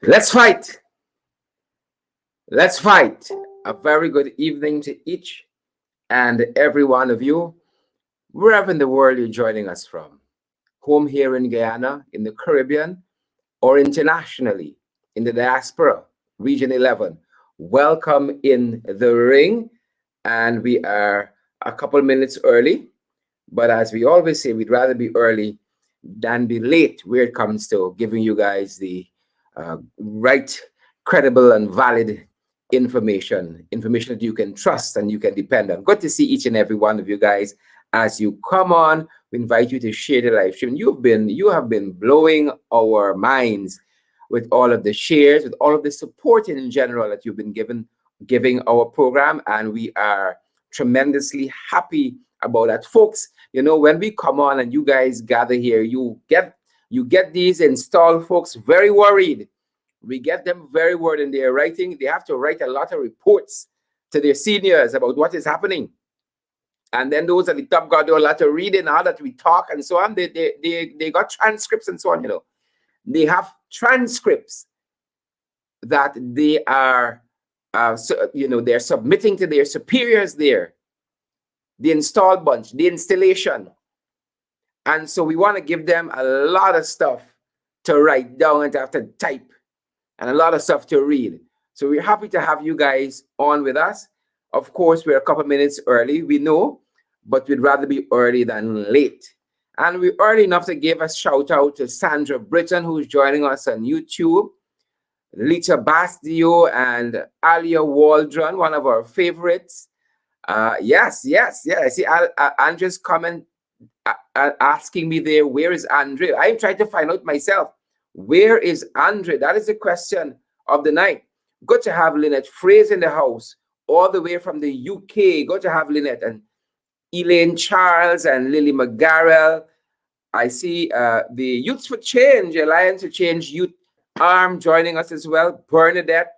Let's fight. Let's fight. A very good evening to each and every one of you, wherever in the world you're joining us from. Home here in Guyana, in the Caribbean, or internationally in the diaspora, Region 11. Welcome in the ring. And we are a couple minutes early. But as we always say, we'd rather be early than be late where it comes to giving you guys the right, credible, and valid information that you can trust and you can depend on. Good to see each and every one of you guys as you come on. We invite you to share the live stream. You have been blowing our minds with all of the shares, with all of the support in general that you've been giving our program, and we are tremendously happy about that, folks. You know, when we come on and you guys gather here, you get these installed, folks, very worried. We get them very worried, and they have to write a lot of reports to their seniors about what is happening. And then those at the top got do a lot of reading, how that we talk and so on. They got transcripts and so on, you know. They have transcripts that they are they're submitting to their superiors there, the installed bunch, the installation. And so we want to give them a lot of stuff to write down and to have to type, and a lot of stuff to read. So we're happy to have you guys on with us. Of course, we're a couple minutes early, we know, but we'd rather be early than late. And we're early enough to give a shout out to Sandra Britton, who's joining us on YouTube, Lita Basdio and Alia Waldron, one of our favorites. Yes. I see Andre's comment asking me there, where is Andre? I'm trying to find out myself. Where is Andre? That is the question of the night. Good to have Lynette Fraser in the house, all the way from the UK. Good to have Lynette and Elaine Charles and Lily McGarrell. I see the Youths for Change, Alliance for Change Youth Arm joining us as well. Bernadette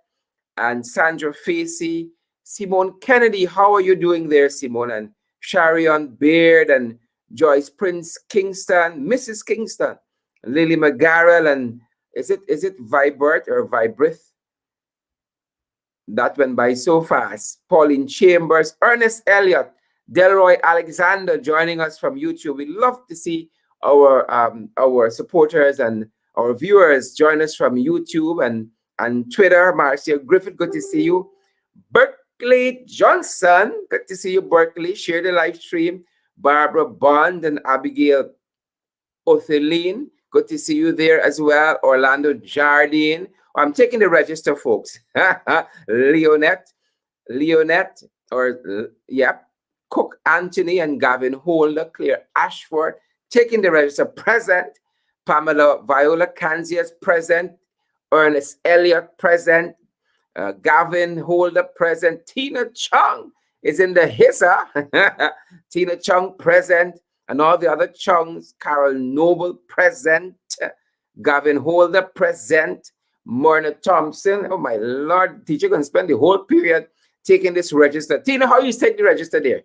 and Sandra Facey. Simone Kennedy, how are you doing there, Simone? And Sharion Beard and Joyce Prince Kingston, Mrs. Kingston, Lily McGarrell, and is it Vibert or Vibrith? That went by so fast. Pauline Chambers, Ernest Elliott, Delroy Alexander joining us from YouTube. We love to see our supporters and our viewers join us from YouTube and Twitter. Marcia Griffith, good to see you. Berkeley Johnson, good to see you, Berkeley. Share the live stream. Barbara Bond and Abigail Otheline, good to see you there as well. Orlando Jardine. I'm taking the register, folks. Leonette, Cook Anthony and Gavin Holder, Claire Ashford, taking the register, present. Pamela Viola Canzias, present. Ernest Elliott, present. Gavin Holder, present. Tina Chung is in the HISA. Tina Chung, present. And all the other Chungs. Carol Noble, present. Gavin Holder, present. Myrna Thompson, oh my Lord, teacher can spend the whole period taking this register. Tina, how you take the register there?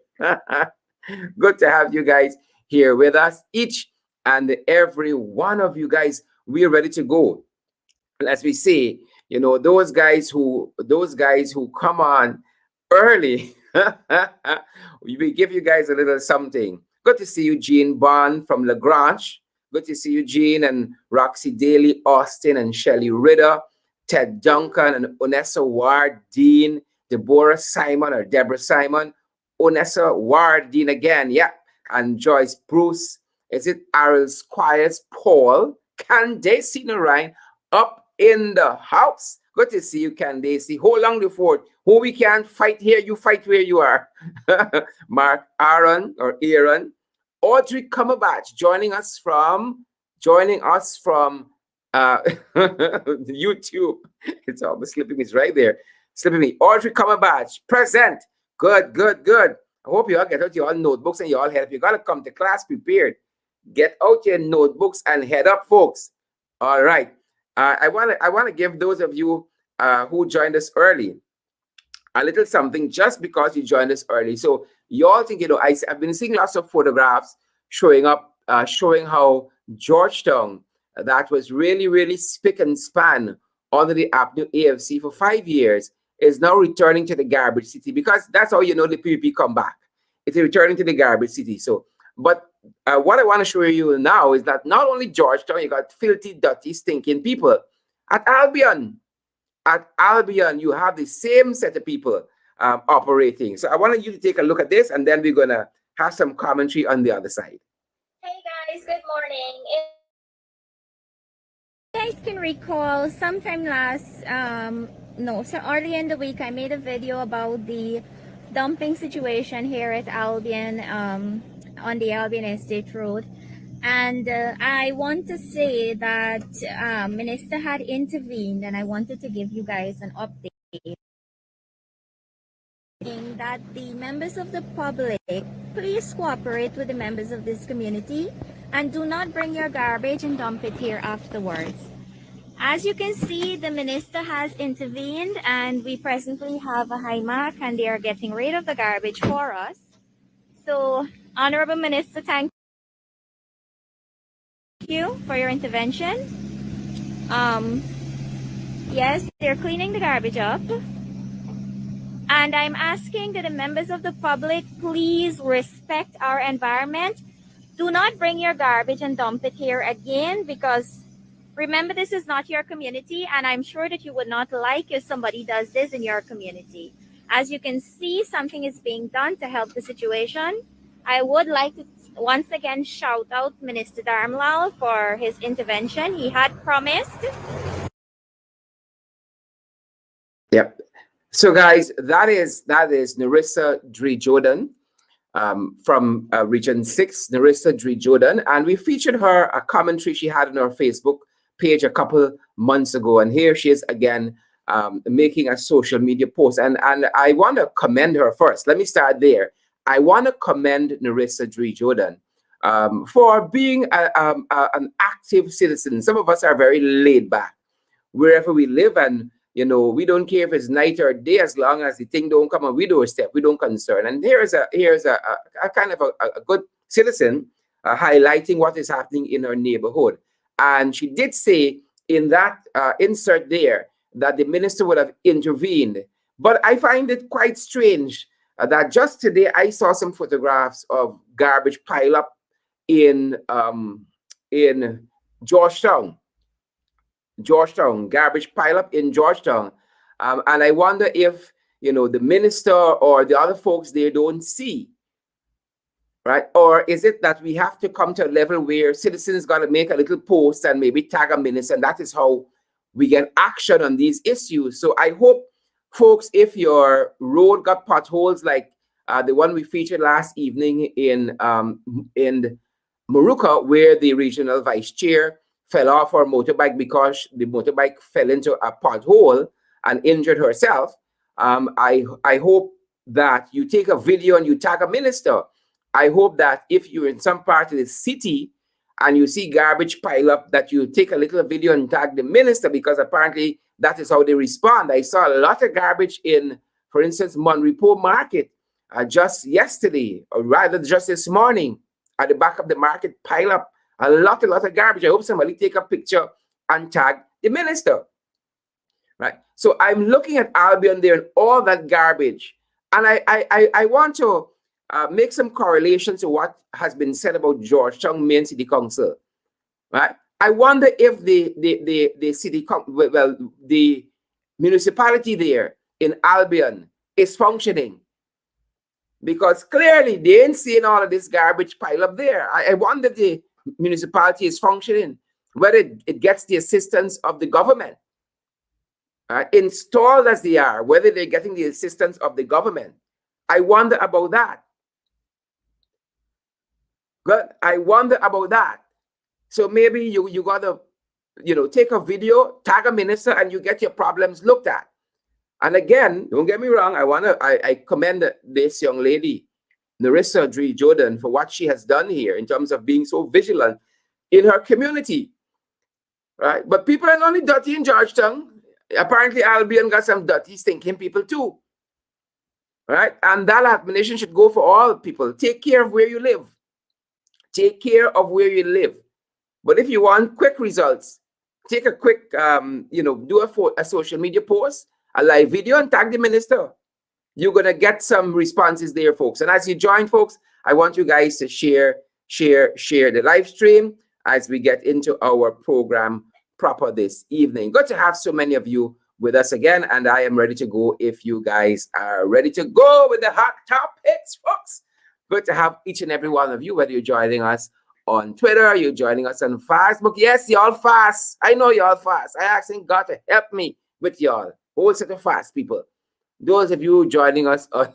Good to have you guys here with us, each and every one of you guys. We're ready to go. As we say, you know, those guys who come on early, we give you guys a little something. Good to see you, Jean Bond from Lagrange. Good to see you, Jean, and Roxy Daly, Austin, and Shelley Ritter, Ted Duncan, and Onessa Ward Dean, Deborah Simon, or Deborah Simon, Onessa Ward Dean again, yeah, and Joyce Bruce. Is it Errol Squires, Paul, Candace Narayan, up in the house? Good to see you, Candace. Hold on the fort. Who we can't fight here, you fight where you are. Mark Aaron, or Aaron. Audrey Cumberbatch joining us from YouTube. It's almost slipping me. It's right there. Slipping me. Audrey Cumberbatch, present. Good. I hope you all get out your notebooks and you all head up. You got to come to class prepared. Get out your notebooks and head up, folks. All right. I want to give those of you who joined us early a little something, just because you joined us early. So you all think, you know, I've been seeing lots of photographs showing up, showing how Georgetown, that was really, really spick and span under the new AFC for 5 years, is now returning to the garbage city, because that's how you know the PPP come back. It's returning to the garbage city. So, but what I want to show you now is that not only Georgetown, you got filthy, dirty, stinking people. At Albion, you have the same set of people operating. So I wanted you to take a look at this, and then we're gonna have some commentary on the other side. Hey guys, good morning. If you guys can recall, sometime last, no, so early in the week, I made a video about the dumping situation here at Albion, on the Albion Estate Road. And I want to say that Minister had intervened, and I wanted to give you guys an update that the members of the public, please cooperate with the members of this community and do not bring your garbage and dump it here afterwards. As you can see, the minister has intervened, and we presently have a HIMAC, and they are getting rid of the garbage for us. So, Honorable Minister, thank you for your intervention. Yes, they're cleaning the garbage up. And I'm asking that the members of the public please respect our environment. Do not bring your garbage and dump it here again, because remember, this is not your community, and I'm sure that you would not like if somebody does this in your community. As you can see, something is being done to help the situation. I would like to once again shout out Minister Dharmlal for his intervention. He had promised. Yep. So guys, that is Narissa Dre Jordan from Region 6, Narissa Dre Jordan. And we featured her, a commentary she had on her Facebook page a couple months ago. And here she is again making a social media post. And I want to commend her first. Let me start there. I want to commend Narissa Dre Jordan for being an active citizen. Some of us are very laid back wherever we live, and you know, we don't care if it's night or day, as long as the thing don't come on we doorstep, we don't concern. And here's a kind of a good citizen highlighting what is happening in her neighborhood. And she did say in that insert there that the minister would have intervened. But I find it quite strange that just today I saw some photographs of garbage pile up in Georgetown, garbage pile up in Georgetown. And I wonder if, you know, the minister or the other folks there don't see, right? Or is it that we have to come to a level where citizens got to make a little post and maybe tag a minister, and that is how we get action on these issues? So I hope, folks, if your road got potholes like the one we featured last evening in Moruca, where the regional vice chair fell off her motorbike because the motorbike fell into a pothole and injured herself. I hope that you take a video and you tag a minister. I hope that if you're in some part of the city and you see garbage pile up, that you take a little video and tag the minister, because apparently that is how they respond. I saw a lot of garbage in, for instance, Monrepo Market just yesterday, or rather just this morning, at the back of the market, pile up a lot of garbage. I hope somebody take a picture and tag the minister, right? So I'm looking at Albion there and all that garbage, and I want to make some correlation to what has been said about Georgetown Main City Council, right? I wonder if the municipality there in Albion is functioning, because clearly they ain't seeing all of this garbage pile up there. I wonder if the municipality is functioning, whether it gets the assistance of the government, installed as they are, whether they're getting the assistance of the government. I wonder about that. Good. I wonder about that. So maybe you gotta, you know, take a video, tag a minister, and you get your problems looked at. And again, don't get me wrong, I commend this young lady, Narissa Dre Jordan, for what she has done here in terms of being so vigilant in her community, right? But people are not only dirty in Georgetown. Apparently, Albion got some dirty, stinking people too, right? And that admonition should go for all people. Take care of where you live. Take care of where you live. But if you want quick results, take a quick, do a social media post, a live video, and tag the minister. You're going to get some responses there, folks. And as you join, folks, I want you guys to share the live stream as we get into our program proper this evening. Good to have so many of you with us again, and I am ready to go if you guys are ready to go with the hot topics, folks. Good to have each and every one of you, whether you're joining us on Twitter, you're joining us on Facebook. Yes, y'all fast. I know y'all fast. I asking God to help me with y'all. Whole set of fast people. Those of you joining us on,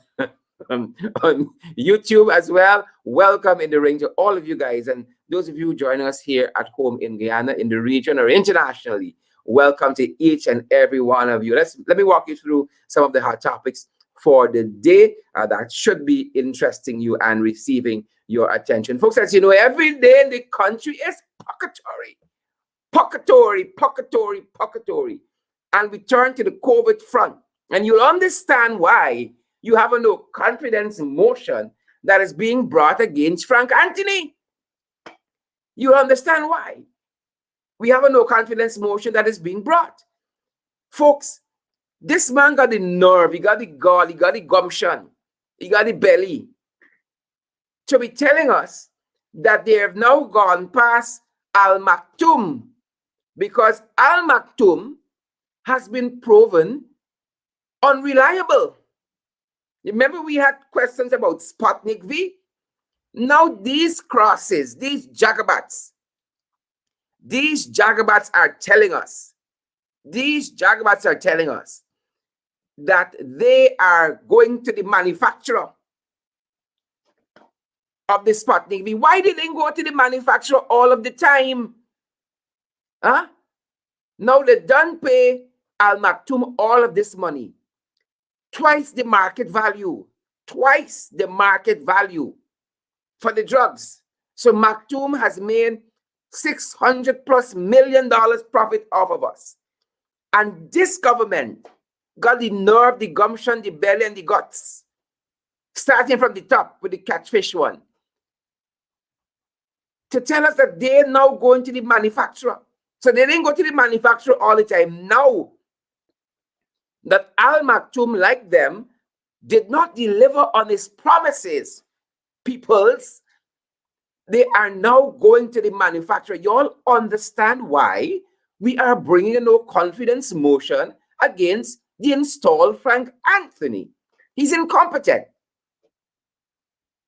on YouTube as well, welcome in the ring to all of you guys. And those of you joining us here at home in Guyana, in the region, or internationally, welcome to each and every one of you. Let me walk you through some of the hot topics for the day that should be interesting you and receiving your attention. Folks, as you know, every day in the country is puckatory. Puckatory, puckatory, puckatory. And we turn to the COVID front. And you'll understand why you have a no confidence motion that is being brought against Frank Anthony. You'll understand why we have a no confidence motion that is being brought. Folks, this man got the nerve, he got the gall, he got the gumption, he got the belly to be telling us that they have now gone past Al Maktoum, because Al Maktoum has been proven unreliable. Remember, we had questions about Sputnik-V. Now these crosses, these jagabats are telling us, that they are going to the manufacturer of the Sputnik-V. Why did they go to the manufacturer all of the time? Huh? Now they done pay Al Maktoum all of this money. Twice the market value for the drugs. So Maktoum has made $600+ million profit off of us. And this government got the nerve, the gumption, the belly, and the guts, starting from the top with the catfish one, to tell us that they're now going to the manufacturer. So they didn't go to the manufacturer all the time. Now that Al Maktoum, like them, did not deliver on his promises, peoples, they are now going to the manufacturer. You all understand why we are bringing a no confidence motion against the installed Frank Anthony. He's incompetent.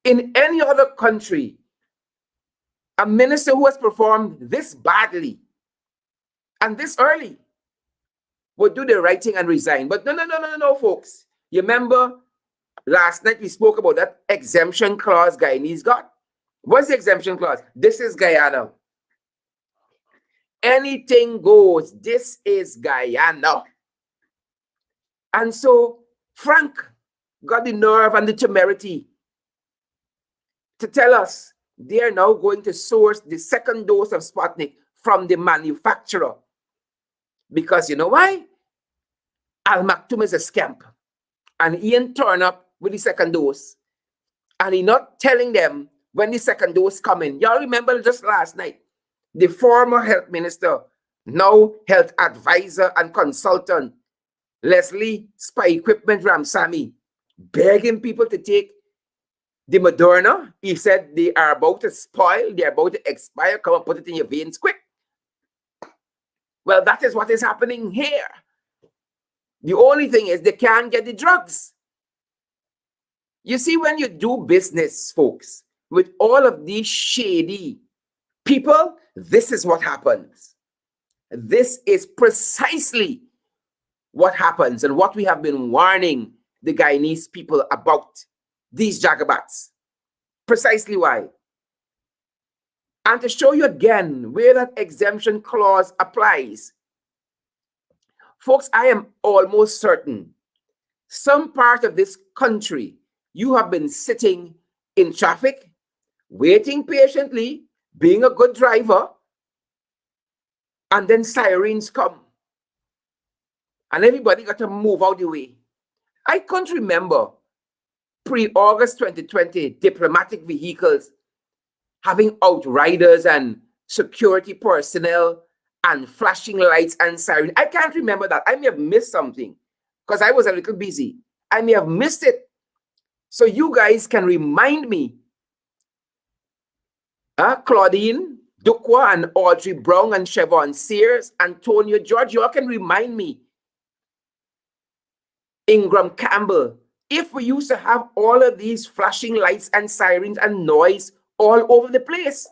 In any other country, a minister who has performed this badly and this early would do the right thing and resign. But no, folks. You remember last night we spoke about that exemption clause Guyanese got? What's the exemption clause? This is Guyana. Anything goes. This is Guyana. And so Frank got the nerve and the temerity to tell us they are now going to source the second dose of Sputnik from the manufacturer. Because you know why? Al Maktoum is a scamp. And he ain't turn up with the second dose. And he not telling them when the second dose coming. Y'all remember just last night, the former health minister, now health advisor and consultant, Leslie Spy Equipment Ramsamy, begging people to take the Moderna. He said they are about to spoil, they are about to expire. Come and put it in your veins quick. Well, that is what is happening here. The only thing is they can't get the drugs. You see, when you do business, folks, with all of these shady people, this is what happens. This is precisely what happens and what we have been warning the Guyanese people about, these jagabats. Precisely why. And to show you again where that exemption clause applies, folks, I am almost certain some part of this country, you have been sitting in traffic, waiting patiently, being a good driver, and then sirens come. And everybody got to move out the way. I can't remember pre-August 2020 diplomatic vehicles having outriders and security personnel and flashing lights and siren. I can't remember that. I may have missed something because I was a little busy. I may have missed it. So you guys can remind me. Claudine, Dukwa, and Audrey Brown, and Chevron Sears, Antonio George, you all can remind me. Ingram Campbell, if we used to have all of these flashing lights and sirens and noise all over the place,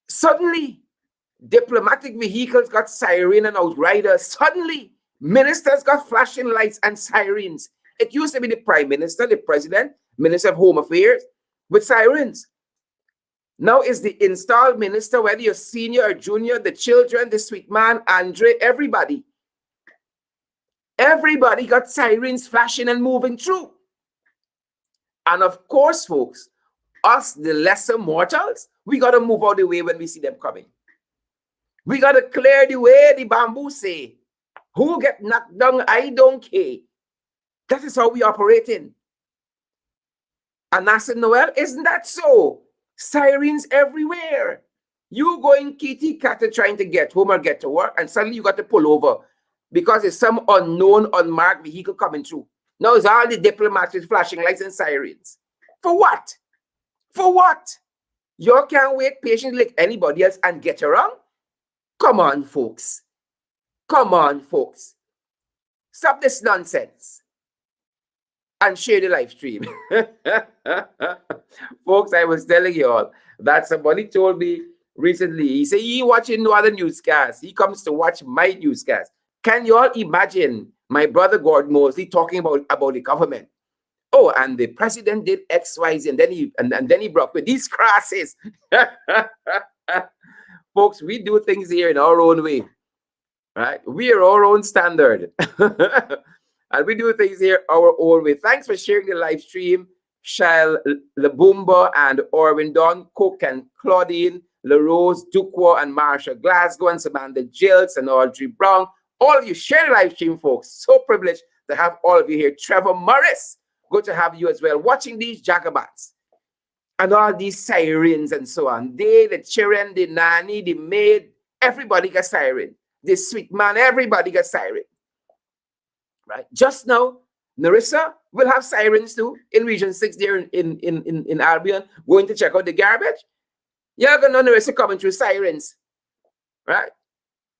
suddenly diplomatic vehicles got siren and outriders. Suddenly, ministers got flashing lights and sirens. It used to be the prime minister, the president, minister of home affairs with sirens. Now it's the installed minister, whether you're senior or junior, the children, the sweet man, Andre, everybody. Everybody got sirens flashing and moving through. And of course, folks, us, the lesser mortals, we got to move out of the way when we see them coming. We got to clear the way, the bamboo say. Who get knocked down, I don't care. That is how we operating. And I said, Noel, isn't that so? Sirens everywhere. You going kitty cat trying to get home or get to work, and suddenly you got to pull over because it's some unknown, unmarked vehicle coming through. Now it's all the diplomats with flashing lights and sirens. For what? For what? You can't wait patiently like anybody else and get around? Come on, folks. Come on, folks. Stop this nonsense and share the live stream. Folks, I was telling you all that somebody told me recently, he said, he watching no other newscast. He comes to watch my newscast. Can you all imagine my brother Gordon Mosley talking about the government? Oh, and the president did X, Y, Z, and then he broke with these crasses. Folks, we do things here in our own way, right? We are our own standard. And we do things here our own way. Thanks for sharing the live stream. Shell, Labumba, and Orwin Don, Cook, and Claudine, LaRose, Dukwa, and Marsha Glasgow, and Samantha Jills, and Audrey Brown. All of you share the live stream, folks. So privileged to have all of you here. Trevor Morris, good to have you as well. Watching these jagabats and all these sirens and so on. They, the children, the nanny, the maid, everybody got siren. The sweet man, everybody got siren. Right? Just now, Narissa will have sirens too in Region 6 there in Albion, going to check out the garbage. You're going to know Narissa coming through sirens. Right?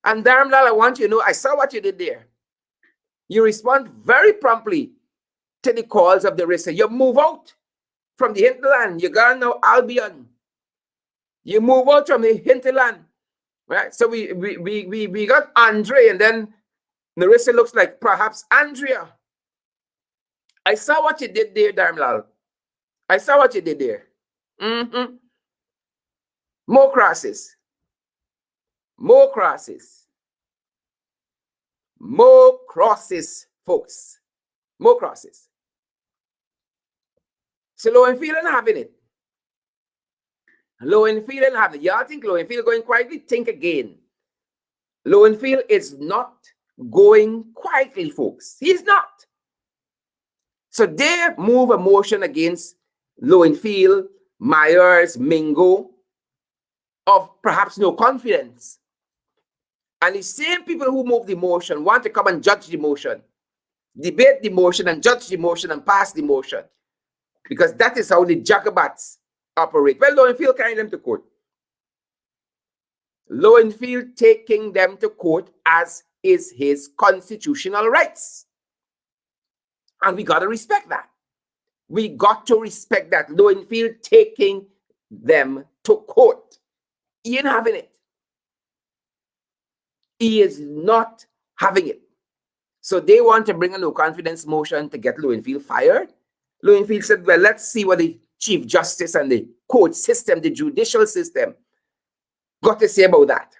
And Darmlal, I want you to know, I saw what you did there. You respond very promptly to the calls of the Rissa. You move out from the hinterland. You got now Albion. You move out from the hinterland. Right? So we got Andre, and then Narissa looks like perhaps Andrea. I saw what you did there, Darmlal. I saw what you did there. More crosses. More crosses. More crosses, folks. More crosses. So Lowenfield and having it. Lowenfield and having it. Y'all think Lowenfield going quietly? Think again. Lowenfield is not going quietly, folks. He's not. So they move a motion against Lowenfield, Myers, Mingo of perhaps no confidence. And the same people who move the motion want to come and judge the motion, debate the motion and judge the motion and pass the motion. Because that is how the Jacobats operate. Well, Lowenfield carrying them to court. Lowenfield taking them to court as is his constitutional rights. And we got to respect that. We got to respect that. Lowenfield taking them to court. He ain't having it. He is not having it. So they want to bring a no confidence motion to get Lowenfield fired. Lowenfield said, well, let's see what the Chief Justice and the court system, the judicial system, got to say about that.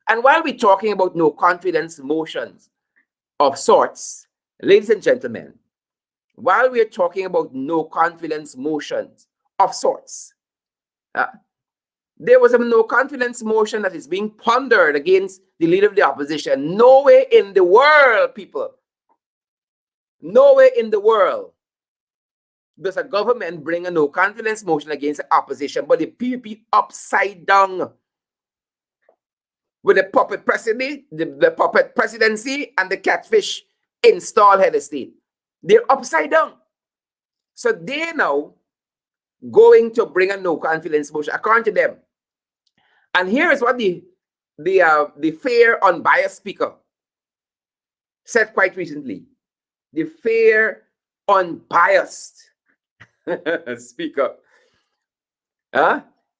And while we're talking about no confidence motions of sorts, ladies and gentlemen, while we're talking about no confidence motions of sorts, there was a no confidence motion that is being pondered against the leader of the opposition. No way in the world, people. No way in the world does a government bring a no confidence motion against the opposition, but the PPP upside down. with the puppet presidency, the puppet presidency and the catfish installed head of state. They're upside down. So they now going to bring a no confidence motion according to them. And here is what the fair unbiased speaker said quite recently. The fair unbiased speaker.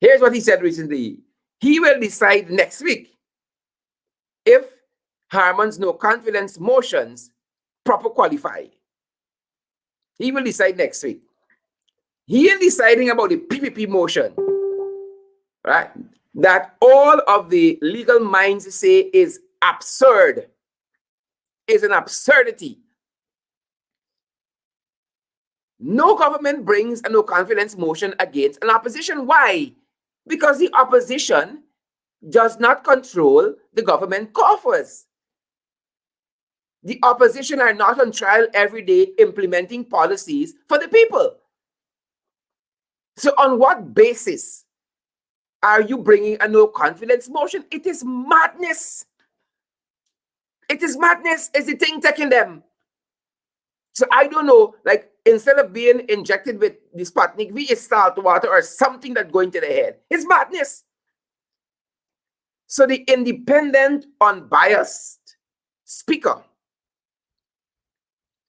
Here's what he said recently. He will decide next week if Harman's no confidence motions proper qualify. He will decide next week. He is deciding about the PPP motion, right? That all of the legal minds say is absurd, is an absurdity. No government brings a no confidence motion against an opposition. Why? Because the opposition does not control the government coffers. The opposition are not on trial every day implementing policies for the people. So on what basis are you bringing a no confidence motion? It is madness. It is madness. Is the thing taking them? So I don't know, like instead of being injected with the Sputnik-V, it's salt water or something that going to the head. It's madness. So the independent, unbiased speaker,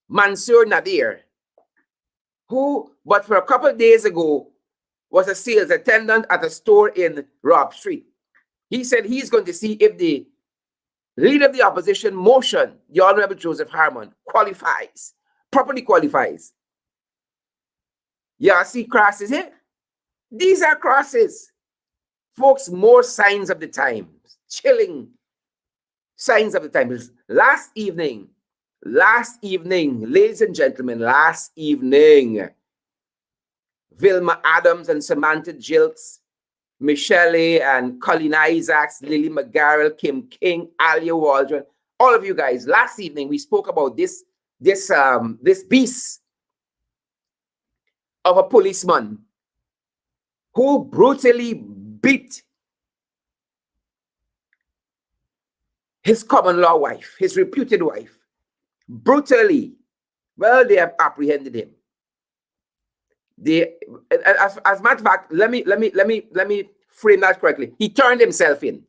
Mansour Nadir, who, but for a couple of days ago, was a sales attendant at a store in Robb Street. He said he's going to see if the leader of the opposition motion, the Honorable Joseph Harman, qualifies, properly qualifies. Yeah, see crosses here? These are crosses. Folks, more signs of the times, chilling signs of the times. Last evening, ladies and gentlemen, last evening, Vilma Adams and Samantha Jilts, Michelle and Colleen Isaacs, Lily McGarrell, Kim King, Alia Waldron, all of you guys. Last evening we spoke about this beast of a policeman who brutally beat his common law wife, his reputed wife, brutally. Well, they have apprehended him. As a matter of fact, let me frame that correctly. He turned himself in.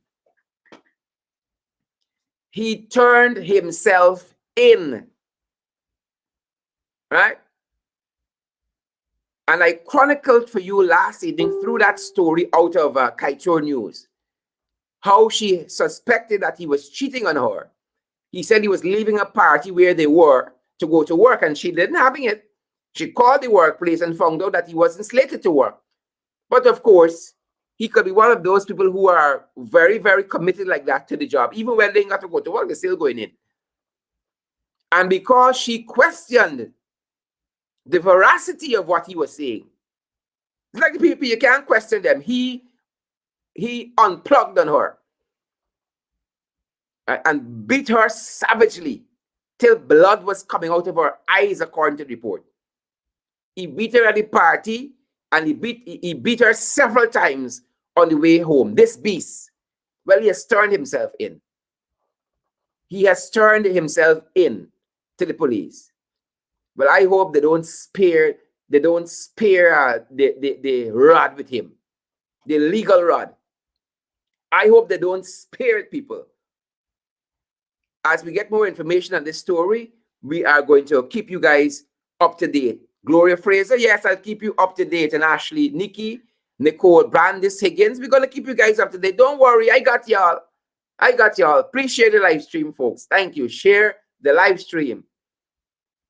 He turned himself in. Right? And I chronicled for you last evening through that story out of Kaito News, how she suspected that he was cheating on her. He said he was leaving a party where they were to go to work, and she didn't having it. She called the workplace and found out that he wasn't slated to work. But of course, he could be one of those people who are very, very committed like that to the job. Even when they got to go to work, they're still going in. And because she questioned the veracity of what he was saying, it's like the people, you can't question them. He unplugged on her and beat her savagely till blood was coming out of her eyes, according to the report. He beat her at the party, and he beat her several times on the way home. This beast, well, he has turned himself in. He has turned himself in to the police. Well, I hope they don't spare the rod with him, the legal rod. I hope they don't spare it, people. As we get more information on this story, we are going to keep you guys up to date. Gloria Fraser, yes, I'll keep you up to date. And Ashley, Nikki, Nicole, Brandis, Higgins, we're going to keep you guys up to date. Don't worry, I got y'all. Appreciate the live stream, folks. Thank you. Share the live stream.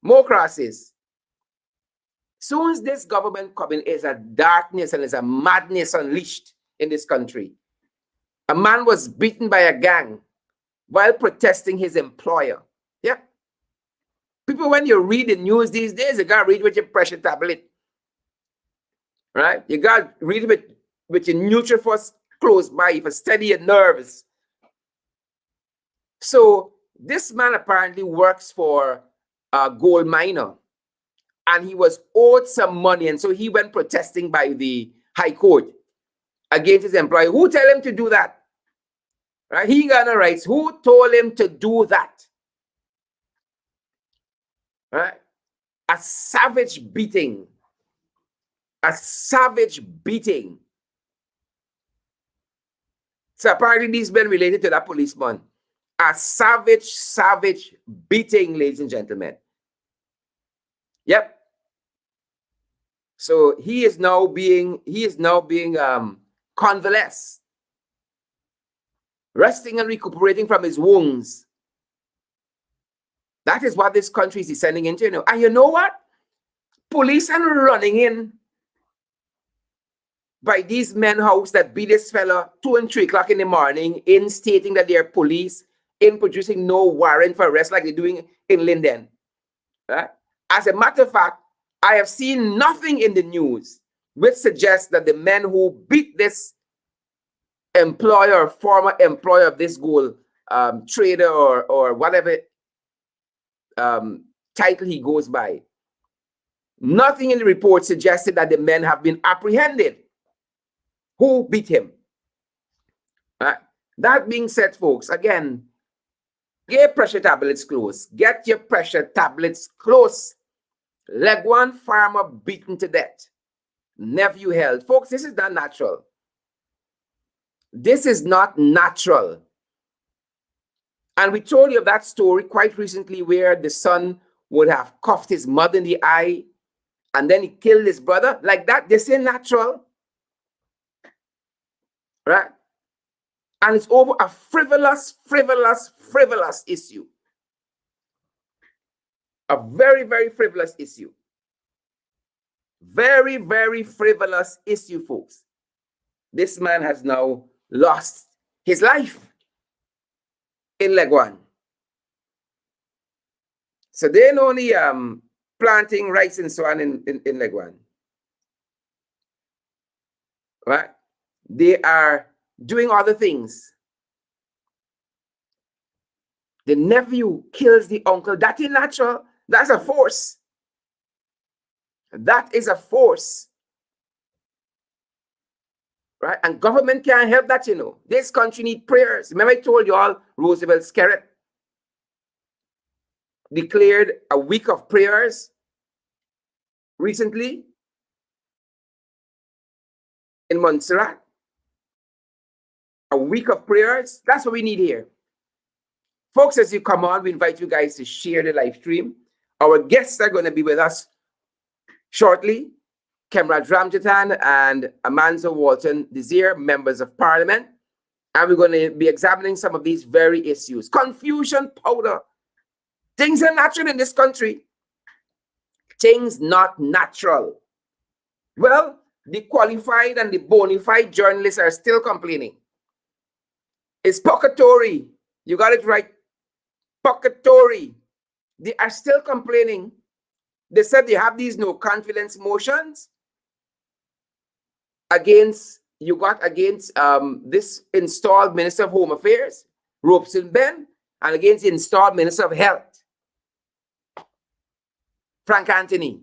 More crosses. Soon as this government coming, is a darkness and is a madness unleashed in this country. A man was beaten by a gang while protesting his employer. Yeah. People, when you read the news these days, you got to read with your pressure tablet. Right? You got to read it with your Nutrifos close by for steady your nerves. So this man apparently works for a gold miner, and he was owed some money, and so he went protesting by the High Court against his employer. Who tell him to do that? Right? He got no rights. Who told him to do that? Right? A savage beating. A savage beating. So apparently these men related to that policeman. A savage beating, ladies and gentlemen. Yep. So he is now being convalesced, resting and recuperating from his wounds. That is what this country is descending into, you know. And you know what? Police are running in by these men house that beat this fella 2 and 3 o'clock in the morning, in stating that they're police, in producing no warrant for arrest like they're doing in Linden. Right? As a matter of fact, I have seen nothing in the news which suggests that the men who beat this employer, former employer of this gold trader or whatever title he goes by, nothing in the report suggested that the men have been apprehended who beat him. That being said, folks, again, get your pressure tablets close. Get your pressure tablets close. Leg one farmer beaten to death. Nephew held. Folks, this is not natural. This is not natural. And we told you of that story quite recently where the son would have cuffed his mother in the eye and then he killed his brother. Like that, this ain't natural. Right? And it's over a frivolous issue. A very frivolous issue. Very frivolous issue, folks. This man has now lost his life in leg one. So they're not only planting rice and so on in leg one. Right? They are doing other things. The nephew kills the uncle. That is natural. That's a force. That is a force. Right? And government can't help that, you know. This country needs prayers. Remember I told you all, Roosevelt Skerritt declared a week of prayers recently in Montserrat. A week of prayers. That's what we need here. Folks, as you come on, we invite you guys to share the live stream. Our guests are going to be with us shortly. Khemraj Ramjattan and Amanza Walton-Desir, members of parliament. And we're going to be examining some of these very issues. Confusion powder. Things are natural in this country. Things not natural. Well, the qualified and the bona fide journalists are still complaining. It's puckatory. You got it right. Puckatory. They are still complaining. They said they have these no confidence motions against this installed Minister of Home Affairs, Robeson Ben, and against the installed Minister of Health, Frank Anthony.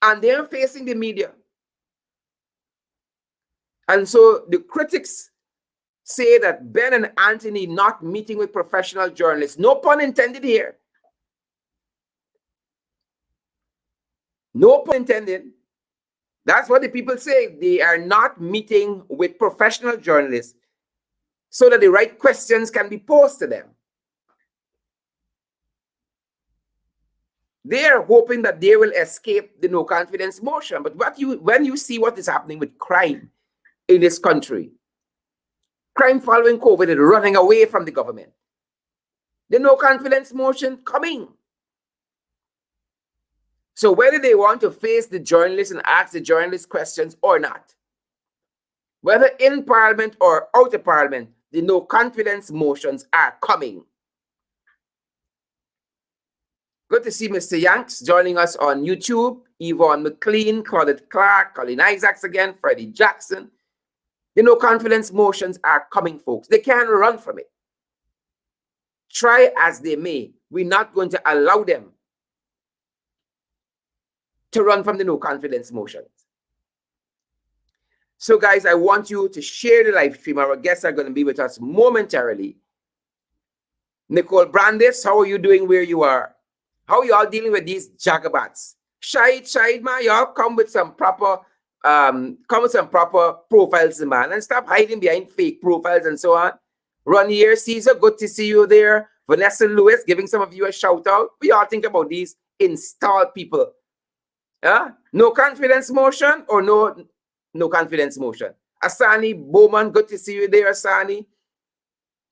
And they're facing the media. And so the critics say that Ben and Anthony not meeting with professional journalists, no pun intended here. No pun intended. That's what the people say. They are not meeting with professional journalists so that the right questions can be posed to them. They are hoping that they will escape the no confidence motion. But when you see what is happening with crime in this country, crime following COVID is running away from the government. The no confidence motion coming. So whether they want to face the journalists and ask the journalists questions or not, whether in parliament or out of parliament, the no confidence motions are coming. Good to see Mr. Yanks joining us on YouTube. Yvonne McLean, Claudette Clark, Colin Isaacs again, Freddie Jackson. The no confidence motions are coming, folks. They can't run from it. Try as they may, we're not going to allow them to run from the no confidence motions. So guys, I want you to share the live stream. Our guests are going to be with us momentarily. Nicole Brandis, how are you doing where you are? How are you all dealing with these jagabats? Shahid, man, y'all come with some proper profiles, man, and stop hiding behind fake profiles and so on. Run here, Caesar, good to see you there. Vanessa Lewis, giving some of you a shout out. We all think about these installed people. No confidence motion or no confidence motion. Asani Bowman, good to see you there, Asani.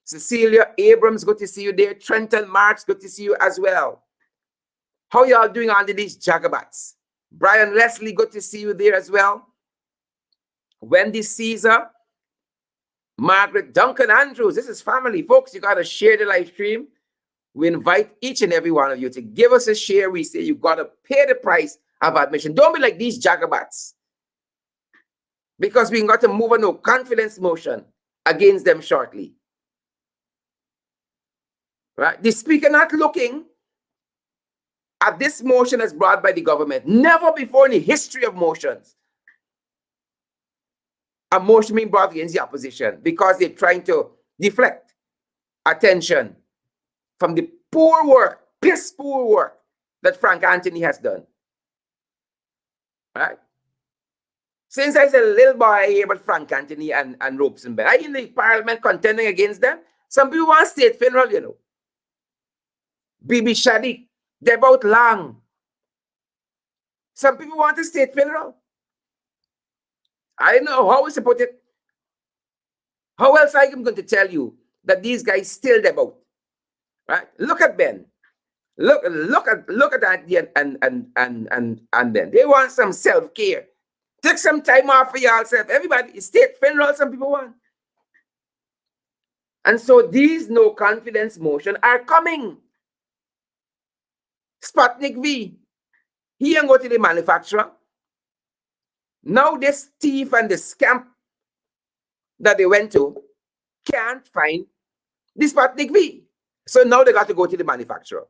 Cecilia Abrams, good to see you there. Trenton Marks, good to see you as well. How y'all doing under these jagabats? Brian Leslie, good to see you there as well. Wendy Caesar, Margaret Duncan Andrews, this is family. Folks, you got to share the live stream. We invite each and every one of you to give us a share. We say you got to pay the price of admission. Don't be like these jagabats. Because we got to move on no confidence motion against them shortly. Right? The speaker not looking at this motion as brought by the government. Never before in the history of motions, a motion being brought against the opposition because they're trying to deflect attention from the piss poor work that Frank Anthony has done. Right? Since I was a little boy, I hear about Frank Anthony and Robeson. I in the parliament contending against them. Some people want state funeral, you know. Bibi Shadi, they're about long. Some people want a state funeral. I know how to put it. How else I am going to tell you that these guys still about? Right? Look at Ben. Look at Andy and then they want some self-care. Take some time off for yourself. Everybody, state funeral, some people want. And so these no confidence motion are coming. Sputnik-V. He ain't go to the manufacturer. Now this thief and the scamp that they went to can't find the Sputnik-V. So now they got to go to the manufacturer.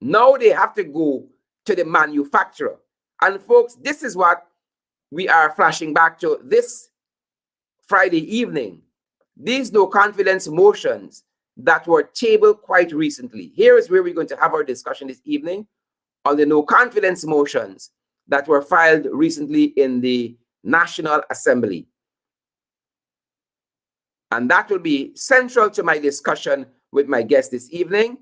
Now they have to go to the manufacturer. And folks, this is what we are flashing back to this Friday evening. These no confidence motions that were tabled quite recently. Here is where we're going to have our discussion this evening on the no confidence motions that were filed recently in the National Assembly. And that will be central to my discussion with my guest this evening.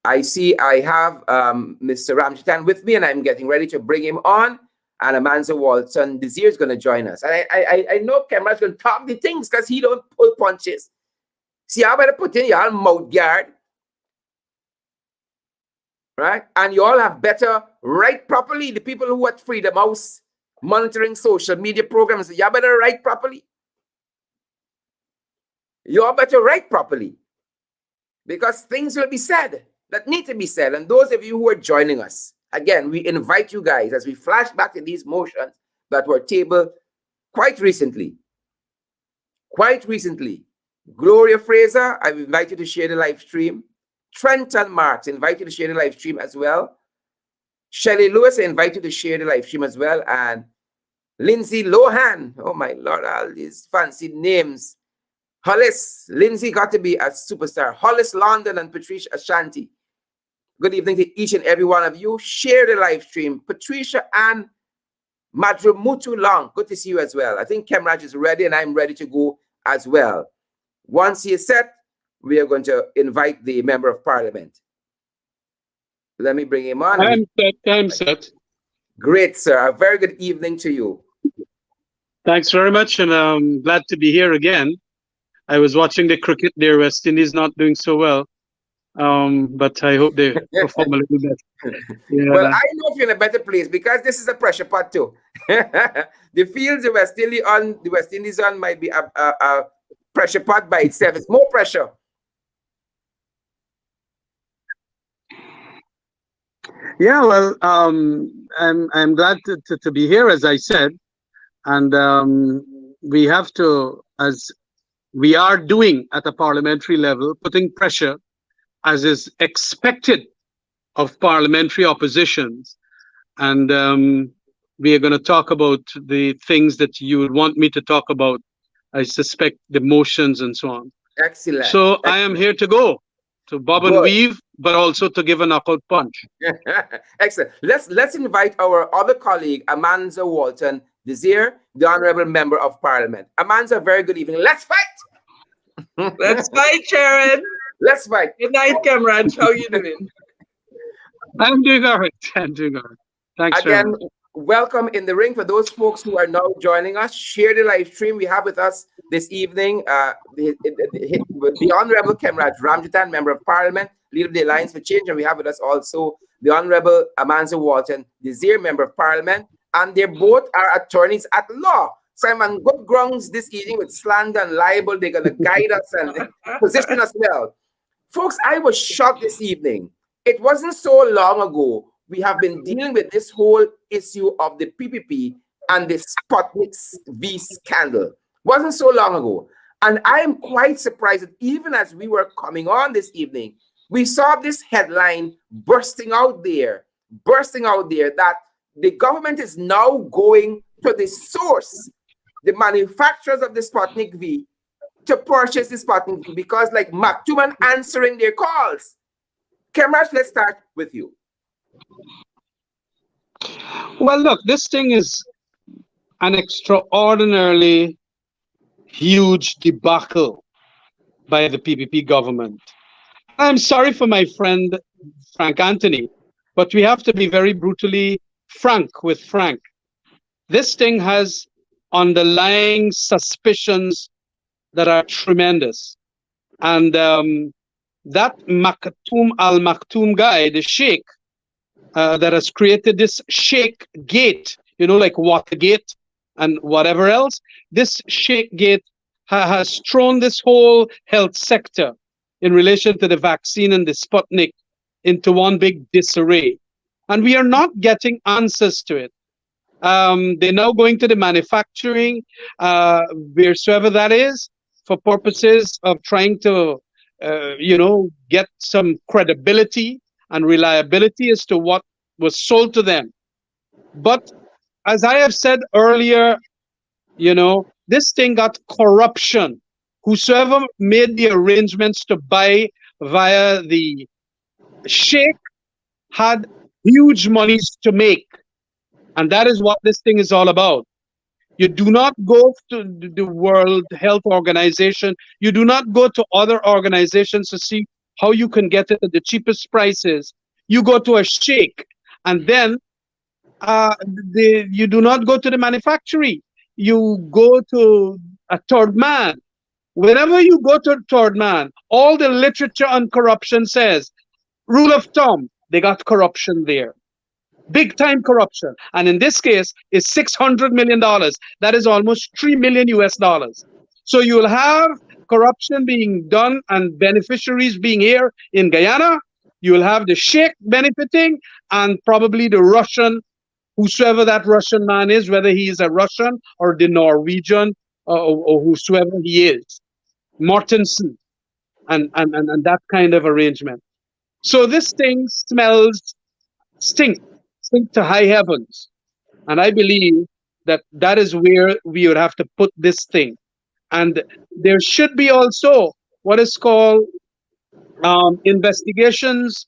I see I have Mr. Ramjattan with me, and I'm getting ready to bring him on. And Amanza Walton-Desir is going to join us. And I know Khemraj going to talk the things because he don't pull punches. See, I better put in your mouth guard. Right? And you all have better write properly. The people who at Freedom House monitoring social media programs, you better write properly. You all better write properly. Because things will be said that need to be said. And those of you who are joining us, again, we invite you guys as we flash back to these motions that were tabled quite recently. Quite recently. Gloria Fraser, I invite you to share the live stream. Trenton Marks, invite you to share the live stream as well. Shelley Lewis, I invite you to share the live stream as well. And Lindsay Lohan, oh my Lord, all these fancy names. Hollis, Lindsay got to be a superstar. Hollis London and Patricia Ashanti. Good evening to each and every one of you. Share the live stream. Patricia and Madrumutu Long, good to see you as well. I think Khemraj is ready and I'm ready to go as well. Once he is set, we are going to invite the Member of Parliament. Let me bring him on. I'm set. Great, sir. A very good evening to you. Thanks very much, and I'm glad to be here again. I was watching the cricket there. West Indies not doing so well, but I hope they perform a little better. Yeah. Well, I know you're in a better place because this is a pressure pot too. The fields the West Indies on might be a pressure pot by itself. It's more pressure. Yeah, well, I'm glad to be here, as I said, and we have to, as we are doing at a parliamentary level, putting pressure, as is expected of parliamentary oppositions, and we are going to talk about the things that you would want me to talk about. I suspect the motions and so on. Excellent. So I am here to go. to bob and Good. weave, but also to give a knockout punch. Excellent. Let's invite our other colleague, Amanza Walton-Desir, the Honorable Member of Parliament. Amanza, very good evening. Let's fight! Let's fight, Sharon. Let's fight. Good night, Khemraj. How you doing? I'm doing all right. I'm doing all right. Thanks very Again, much. welcome in the ring for those folks who are now joining us. Share the live stream. We have with us this evening the Honorable Khemraj Ramjattan, Member of Parliament, leader of the Alliance for Change, and we have with us also the Honorable Amanza Walton-Desir, Member of Parliament, and they both are attorneys at law. So I'm on good grounds this evening with slander and libel. They're going to guide us and position us well. Folks, I was shocked this evening. It wasn't so long ago we have been dealing with this whole issue of the PPP and the SPUTNIK-V scandal. Wasn't so long ago. And I am quite surprised that even as we were coming on this evening, we saw this headline bursting out there that the government is now going to the source, the manufacturers of the Sputnik-V, to purchase the Sputnik-V because like Maktuman answering their calls. Khemraj, let's start with you. Well, look, this thing is an extraordinarily huge debacle by the PPP government. I'm sorry for my friend Frank Anthony, but we have to be very brutally frank with Frank. This thing has underlying suspicions that are tremendous. And that Maktoum al-Maktoum guy, the sheikh, that has created this Sheikh Gate, you know, like Watergate and whatever else. This Sheikh Gate has thrown this whole health sector in relation to the vaccine and the Sputnik into one big disarray. And we are not getting answers to it. They're now going to the manufacturing, wheresoever that is, for purposes of trying to, get some credibility and reliability as to what was sold to them. But as I have said earlier, this thing got corruption. Whosoever made the arrangements to buy via the sheikh had huge monies to make. And that is what this thing is all about. You do not go to the World Health Organization. You do not go to other organizations to see how you can get it at the cheapest prices. You go to a sheikh, and then you do not go to the manufacturer. You go to a third man. Whenever you go to a third man, all the literature on corruption says, rule of thumb, they got corruption there. Big time corruption. And in this case, it's $600 million. That is almost $3 million US. So you'll have corruption being done and beneficiaries being here in Guyana. You'll have the sheikh benefiting and probably the Russian, whosoever that Russian man is, whether he is a Russian or the Norwegian or whosoever he is, Mortensen, and that kind of arrangement. So this thing stink to high heavens. And I believe that is where we would have to put this thing. And there should be also what is called investigations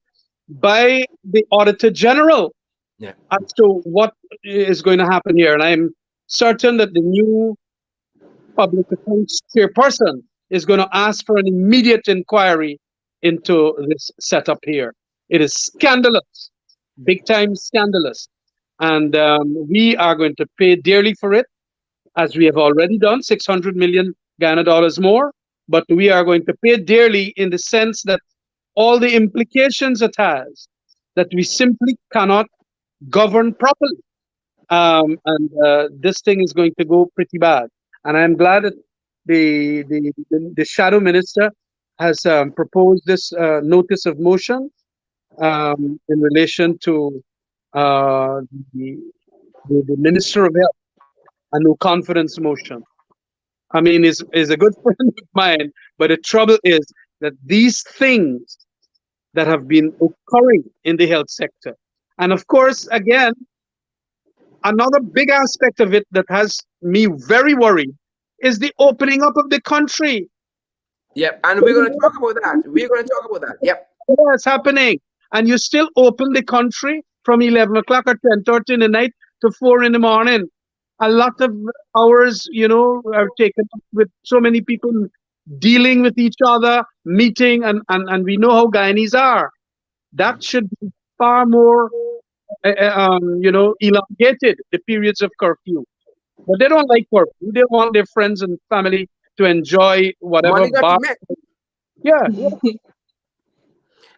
by the Auditor General as to what is going to happen here. And I'm certain that the new public accounts chairperson is going to ask for an immediate inquiry into this setup here. It is scandalous, big time scandalous. And we are going to pay dearly for it, as we have already done, $600 million Ghana dollars more. But we are going to pay dearly in the sense that all the implications it has, that we simply cannot govern properly. And this thing is going to go pretty bad. And I'm glad that the shadow minister has proposed this notice of motion in relation to the Minister of Health, a no confidence motion. I mean, is a good friend of mine, but the trouble is that these things that have been occurring in the health sector, and of course, again, another big aspect of it that has me very worried is the opening up of the country. Yep. And we're going to talk about that. We're going to talk about that. Yep. What's happening? And you still open the country from 11 o'clock or 10:30 in the night to 4 in the morning. A lot of hours, are taken up with so many people dealing with each other, meeting, and we know how Guyanese are. That should be far more, elongated, the periods of curfew. But they don't like curfew. They want their friends and family to enjoy whatever Money got to bar. make. Yeah.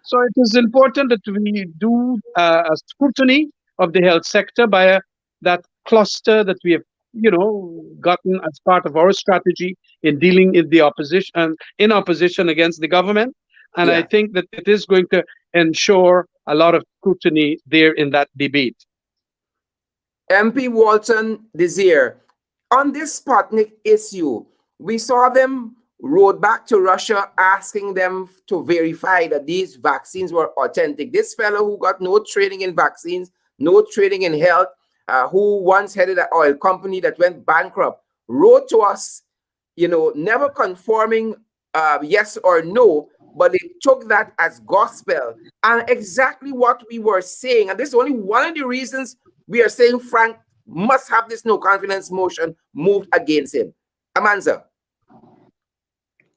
So it is important that we do a scrutiny of the health sector by that cluster that we have, gotten as part of our strategy in dealing in the opposition, in opposition against the government. And I Yeah. think that it is going to ensure a lot of scrutiny there in that debate. MP Walton-Desir, on this Sputnik issue, we saw them rode back to Russia asking them to verify that these vaccines were authentic. This fellow who got no training in vaccines, no training in health, who once headed an oil company that went bankrupt, wrote to us, never conforming yes or no, but they took that as gospel and exactly what we were saying. And this is only one of the reasons we are saying Frank must have this no confidence motion moved against him. Amanza.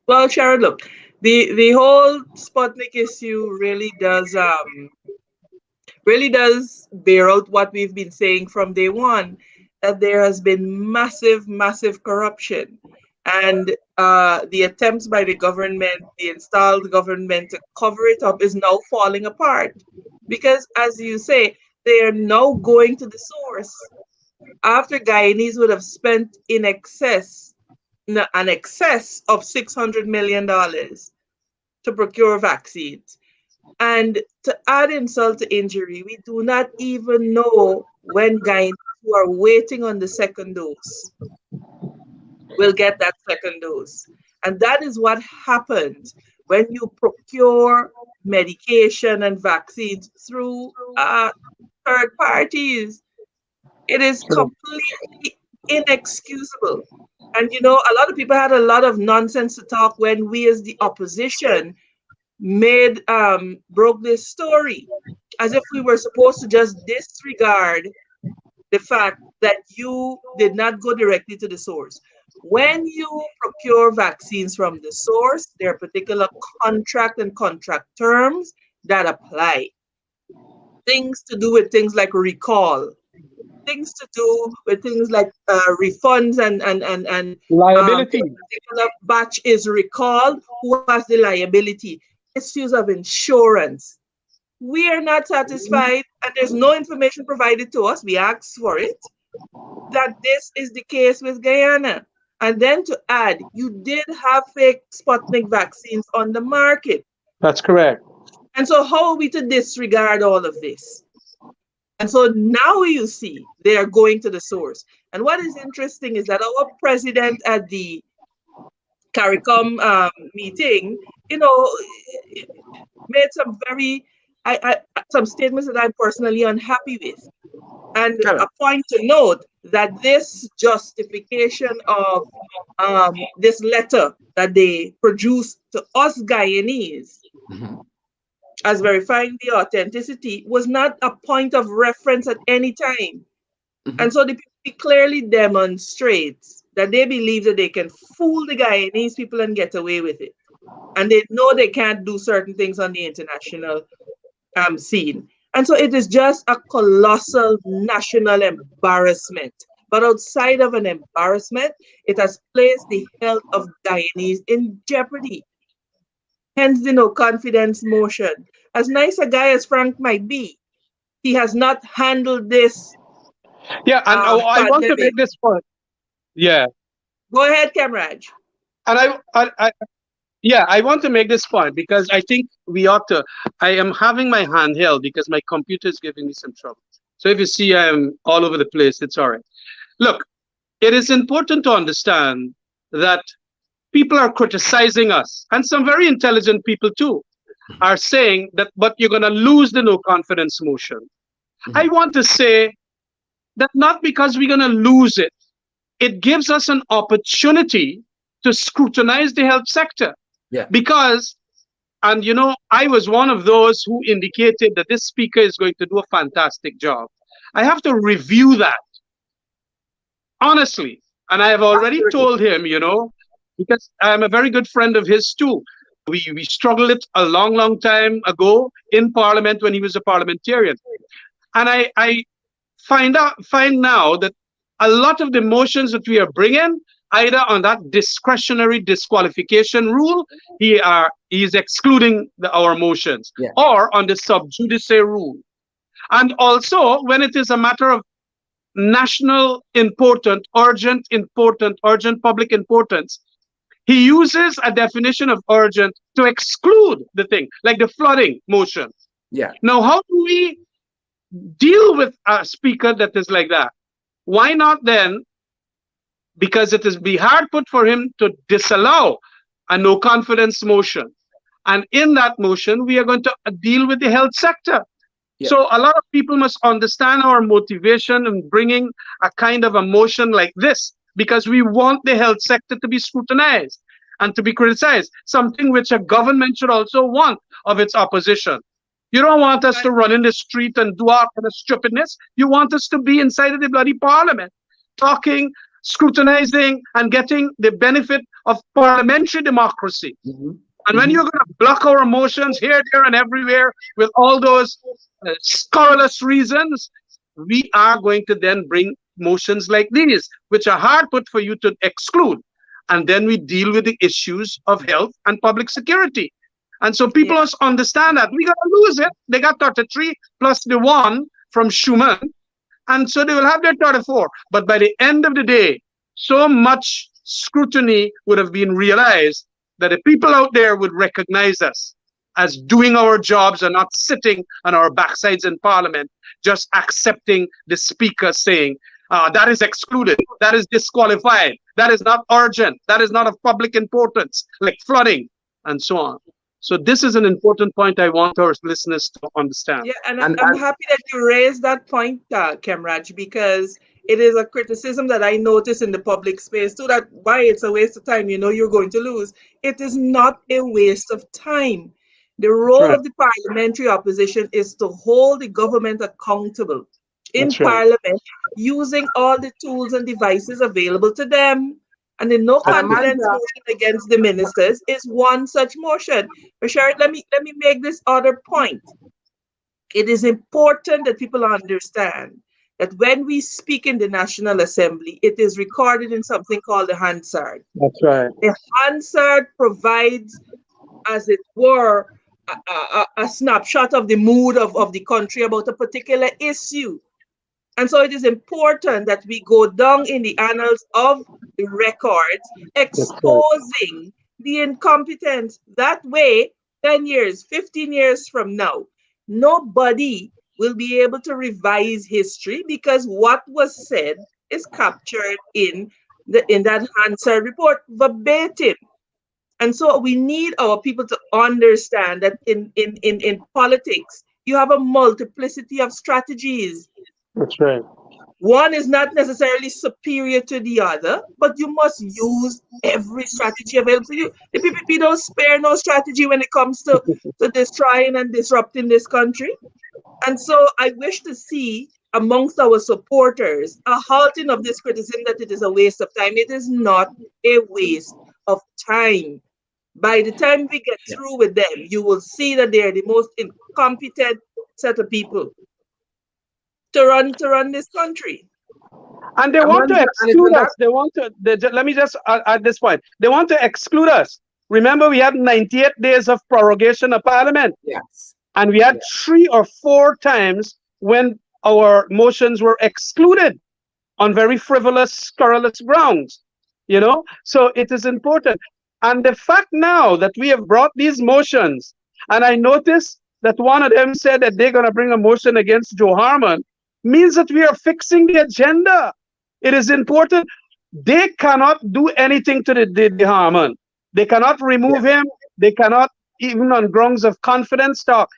Well, Sharon, look, the whole Sputnik issue really does bear out what we've been saying from day one, that there has been massive corruption. And the attempts by the government, the installed government to cover it up is now falling apart. Because as you say, they are now going to the source. After Guyanese would have spent an excess of $600 million to procure vaccines. And to add insult to injury, we do not even know when Guyanese who are waiting on the second dose will get that second dose. And that is what happens when you procure medication and vaccines through third parties. It is completely inexcusable. And a lot of people had a lot of nonsense to talk when we as the opposition broke this story, as if we were supposed to just disregard the fact that you did not go directly to the source. When you procure vaccines from the source, there are particular contract and contract terms that apply. Things to do with things like recall, things to do with things like refunds and Liability. if a particular batch is recalled, who has the liability? Issues of insurance. We are not satisfied, and there's no information provided to us. We asked for it, that this is the case with Guyana. And then to add, you did have fake Sputnik vaccines on the market. That's correct. And so how are we to disregard all of this? And so now you see they are going to the source. And what is interesting is that our president at the CARICOM meeting, made some some statements that I'm personally unhappy with. And a point to note that this justification of this letter that they produced to us Guyanese as verifying the authenticity was not a point of reference at any time. And so it clearly demonstrates that they believe that they can fool the Guyanese people and get away with it. And they know they can't do certain things on the international scene. And so it is just a colossal national embarrassment. But outside of an embarrassment, it has placed the health of Guyanese in jeopardy. Hence the no confidence motion. As nice a guy as Frank might be, he has not handled this. Yeah, and I want to make this point. Yeah. Go ahead, Khemraj. And I want to make this point because I think we ought to. I am having my hand held because my computer is giving me some trouble. So if you see I'm all over the place, it's all right. Look, it is important to understand that people are criticizing us, and some very intelligent people too are saying that, but you're going to lose the no confidence motion. I want to say that not because we're going to lose it, it gives us an opportunity to scrutinize the health sector. Yeah. Because, and you know, I was one of those who indicated that this speaker is going to do a fantastic job. I have to review that, honestly. And I have already Absolutely. told him, you know, because I'm a very good friend of his too. We struggled it a long, long time ago in Parliament when he was a parliamentarian. And I find now that a lot of the motions that we are bringing, either on that discretionary disqualification rule, he is excluding our motions, Yeah. or on the sub judice rule. And also when it is a matter of national urgent public importance, he uses a definition of urgent to exclude the thing, like the flooding motion. Yeah. Now, how do we deal with a speaker that is like that? Why not then, because it is be hard put for him to disallow a no confidence motion. And in that motion, we are going to deal with the health sector. Yeah. So a lot of people must understand our motivation in bringing a kind of a motion like this, because we want the health sector to be scrutinized and to be criticized, something which a government should also want of its opposition. You don't want us to run in the street and do all kind of stupidness. You want us to be inside of the bloody parliament, talking, scrutinizing, and getting the benefit of parliamentary democracy. Mm-hmm. And when you're going to block our motions here, there, and everywhere with all those scurrilous reasons, we are going to then bring motions like these, which are hard put for you to exclude. And then we deal with the issues of health and public security. And so people must understand that we're going to lose it. They got 33 plus the 1 from Schumann. And so they will have their 34. But by the end of the day, so much scrutiny would have been realized that the people out there would recognize us as doing our jobs and not sitting on our backsides in Parliament, just accepting the speaker saying, that is excluded, that is disqualified, that is not urgent, that is not of public importance, like flooding, and so on. So this is an important point I want our listeners to understand. Yeah, and I'm happy that you raised that point, Khemraj, because it is a criticism that I notice in the public space too, that why it's a waste of time, you know, you're going to lose. It is not a waste of time. The role of the parliamentary opposition is to hold the government accountable in Parliament, using all the tools and devices available to them. And the no confidence motion against the ministers is one such motion. Bashar, let me make this other point. It is important that people understand that when we speak in the National Assembly, it is recorded in something called the Hansard. That's right. The Hansard provides, as it were, a snapshot of the mood of the country about a particular issue. And so it is important that we go down in the annals of the records, exposing the incompetence. That way, 10 years, 15 years from now, nobody will be able to revise history, because what was said is captured in that Hansard report verbatim. And so we need our people to understand that in politics, you have a multiplicity of strategies. That's right. One is not necessarily superior to the other, but you must use every strategy available to you. The PPP don't spare no strategy when it comes to destroying and disrupting this country. And so I wish to see amongst our supporters a halting of this criticism that it is a waste of time. It is not a waste of time. By the time we get through with them, you will see that they are the most incompetent set of people to run this country. And they want to exclude us. Let me just at this point, they want to exclude us. Remember, we had 98 days of prorogation of Parliament. Yes. And we had 3 or 4 times when our motions were excluded on very frivolous, scurrilous grounds. You know, so it is important. And the fact now that we have brought these motions, and I noticed that one of them said that they're going to bring a motion against Joe Harmon, means that we are fixing the agenda. It is important. They cannot do anything to the Harmon. They cannot remove him. They cannot, even on grounds of confidence talk.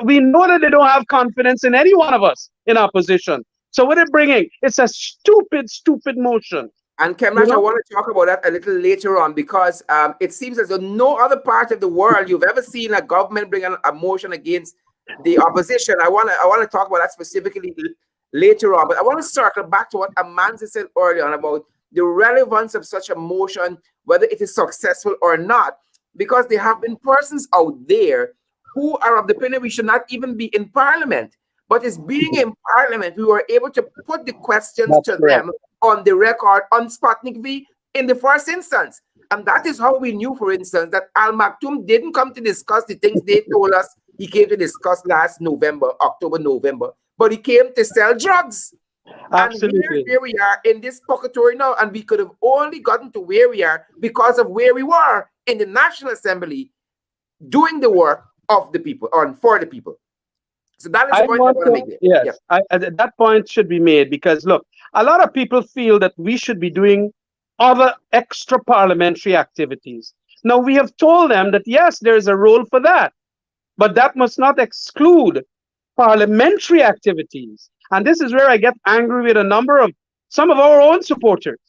We know that they don't have confidence in any one of us in opposition. So what they're bringing, it's a stupid, stupid motion. And You Khemraj, I know, want to talk about that a little later on because it seems as though no other part of the world you've ever seen a government bring a motion against the opposition. I want to talk about that specifically later on, but I want to circle back to what Amanza said earlier on about the relevance of such a motion, whether it is successful or not, because there have been persons out there who are of the opinion we should not even be in Parliament. But it's being in Parliament, we were able to put the questions that's to correct. them on the record on Sputnik-V in the first instance. And that is how we knew, for instance, that Al Maktoum didn't come to discuss the things they told us he came to discuss last November, October, November, but he came to sell drugs. And here's Absolutely. where we are in this puckatory now. And we could have only gotten to where we are because of where we were in the National Assembly doing the work of the people or for the people. So that is the I point I want want to to, make there. yes, Yep. that point should be made because look, a lot of people feel that we should be doing other extra parliamentary activities. Now, we have told them that yes, there is a role for that, but that must not exclude parliamentary activities. And this is where I get angry with a number of some of our own supporters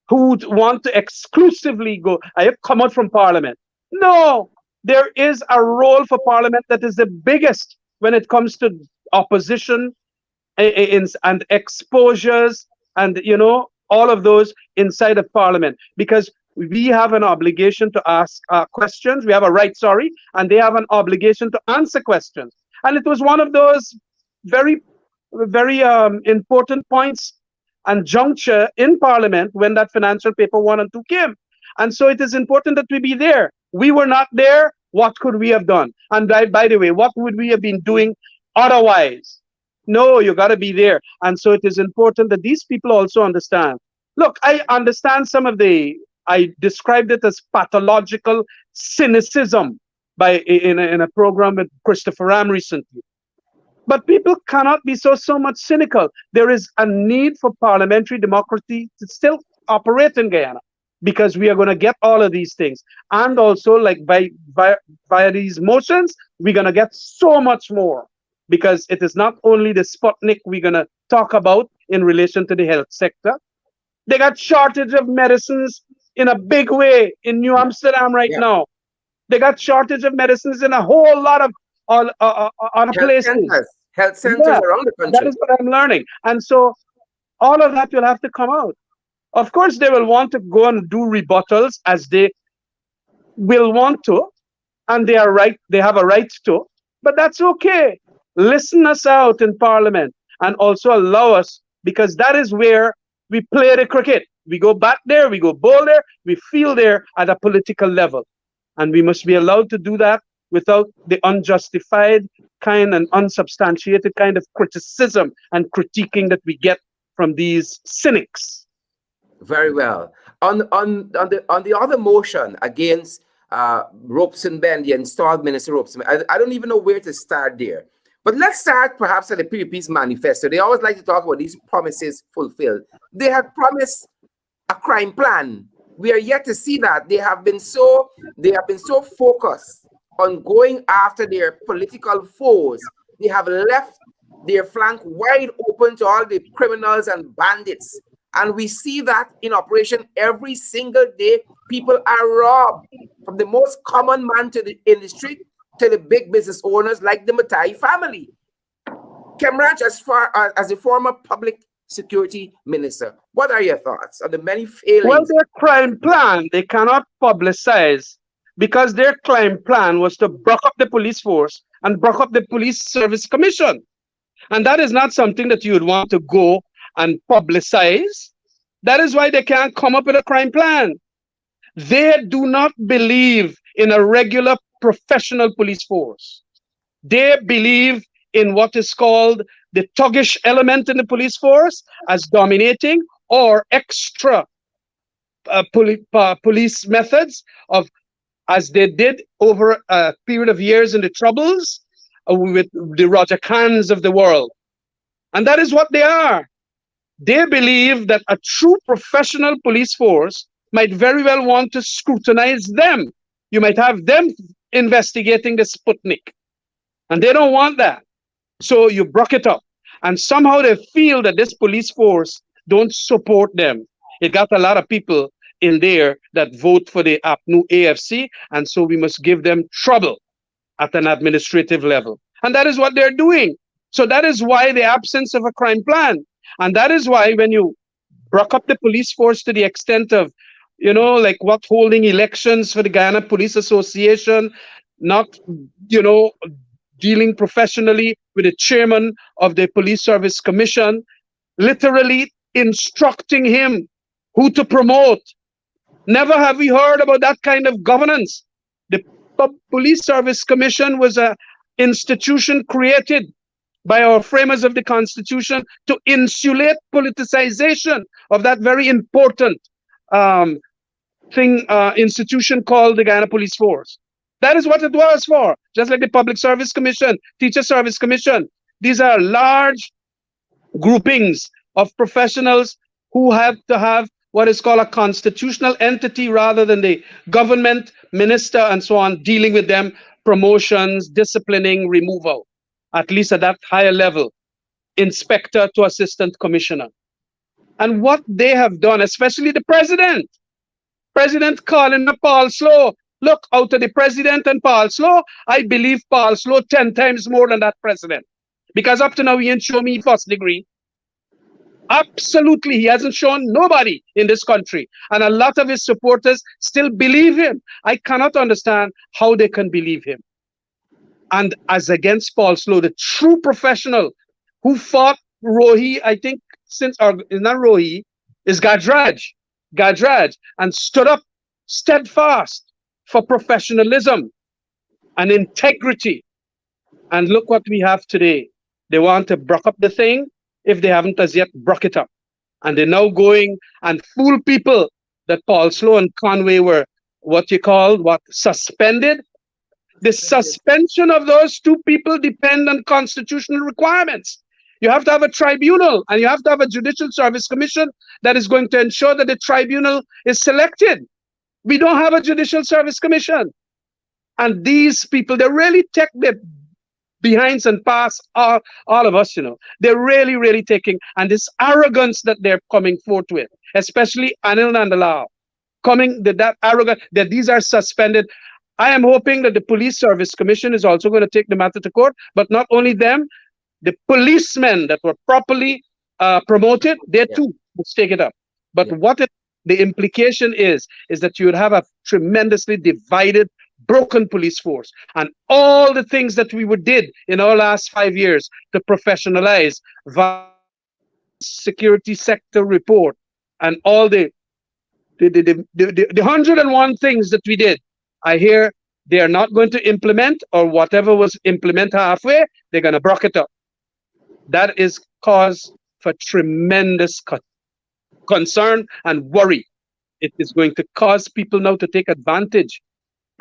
who want to exclusively go, I have come out from Parliament. No, there is a role for Parliament that is the biggest when it comes to opposition and exposures and, you know, all of those inside of Parliament. Because we have an obligation to ask questions. We have a right, sorry, and they have an obligation to answer questions. And it was one of those very, very important points and juncture in Parliament when that financial paper 1 and 2 came. And so it is important that we be there. We were not there. What could we have done? And by the way, what would we have been doing otherwise? No, you got to be there. And so it is important that these people also understand. Look, I understand some of I described it as pathological cynicism in a program with Christopher Ram recently. But people cannot be so much cynical. There is a need for parliamentary democracy to still operate in Guyana because we are going to get all of these things. And also, like via these motions, we're going to get so much more because it is not only the Sputnik we're going to talk about in relation to the health sector. They got shortage of medicines in a big way in New Yeah. Amsterdam right Yeah. now. They got shortage of medicines in a whole lot of other Health places. centers, health centers Yeah, around the that country. is what I'm learning. And so all of that will have to come out. Of course, they will want to go and do rebuttals as they will want to, and they are right, they have a right to, but that's okay. Listen us out in Parliament and also allow us, because that is where we play the cricket. We go back there, we go bowl there, we feel there at a political level. And we must be allowed to do that without the unjustified kind and unsubstantiated kind of criticism and critiquing that we get from these cynics. Very well. On the other motion against Robeson Ben, the installed minister Robeson, I don't even know where to start there. But let's start perhaps at the PPP's manifesto. They always like to talk about these promises fulfilled. They had promised a crime plan. We are yet to see that. They have been so focused on going after their political foes. They have left their flank wide open to all the criminals and bandits. And we see that in operation every single day. People are robbed, from the most common man in the street to the big business owners like the Matai family. Khemraj, as far as a former public security minister, what are your thoughts on the many Well, failings? their crime plan, they cannot publicize because their crime plan was to buck up the police force and buck up the police service commission. And that is not something that you would want to go and publicize. That is why they can't come up with a crime plan. They do not believe in a regular professional police force. They believe in what is called the thuggish element in the police force as dominating, or extra police methods of, as they did over a period of years in the Troubles with the Roger Khans of the world. And that is what they are. They believe that a true professional police force might very well want to scrutinize them. You might have them investigating the Sputnik, and they don't want that. So you broke it up. And somehow they feel that this police force don't support them. It got a lot of people in there that vote for the new AFC, and so we must give them trouble at an administrative level. And that is what they're doing. So that is why the absence of a crime plan. And that is why when you broke up the police force to the extent of, like what holding elections for the Guyana Police Association, not, dealing professionally with the chairman of the Police Service Commission, literally instructing him who to promote. Never have we heard about that kind of governance. The Police Service Commission was an institution created by our framers of the Constitution to insulate politicization of that very important institution called the Guyana Police Force. That is what it was for. Just like the Public Service Commission, Teacher Service Commission. These are large groupings of professionals who have to have what is called a constitutional entity rather than the government, minister, and so on, dealing with them, promotions, disciplining, removal, at least at that higher level, inspector to assistant commissioner. And what they have done, especially the president calling up Paul Slow. Look, out of the president and Paul Slow, I believe Paul Slow 10 times more than that president. Because up to now, he ain't shown me first degree. Absolutely, he hasn't shown nobody in this country. And a lot of his supporters still believe him. I cannot understand how they can believe him. And as against Paul Slow, the true professional who fought Rohi, I think, it's not Rohi, is Khemraj, and stood up steadfast for professionalism and integrity. And look what we have today. They want to broke up the thing if they haven't as yet broke it up. And they're now going and fool people that Paul Slow and Conway were suspended. The suspension of those two people depend on constitutional requirements. You have to have a tribunal and you have to have a judicial service commission that is going to ensure that the tribunal is selected. We don't have a judicial service commission. And these people, they really take their behinds and pass all of us, They're really, really taking, and this arrogance that they're coming forth with, especially Anil Nandalal, that arrogant, that these are suspended. I am hoping that the Police Service Commission is also going to take the matter to court, but not only them, the policemen that were properly promoted, they too must take it up. But the implication is that you would have a tremendously divided, broken police force. And all the things that we did in our last 5 years to professionalize security sector report and all the 101 things that we did, I hear they are not going to implement, or whatever was implemented halfway, they're going to broke it up. That is cause for tremendous concern and worry. It is going to cause people now to take advantage,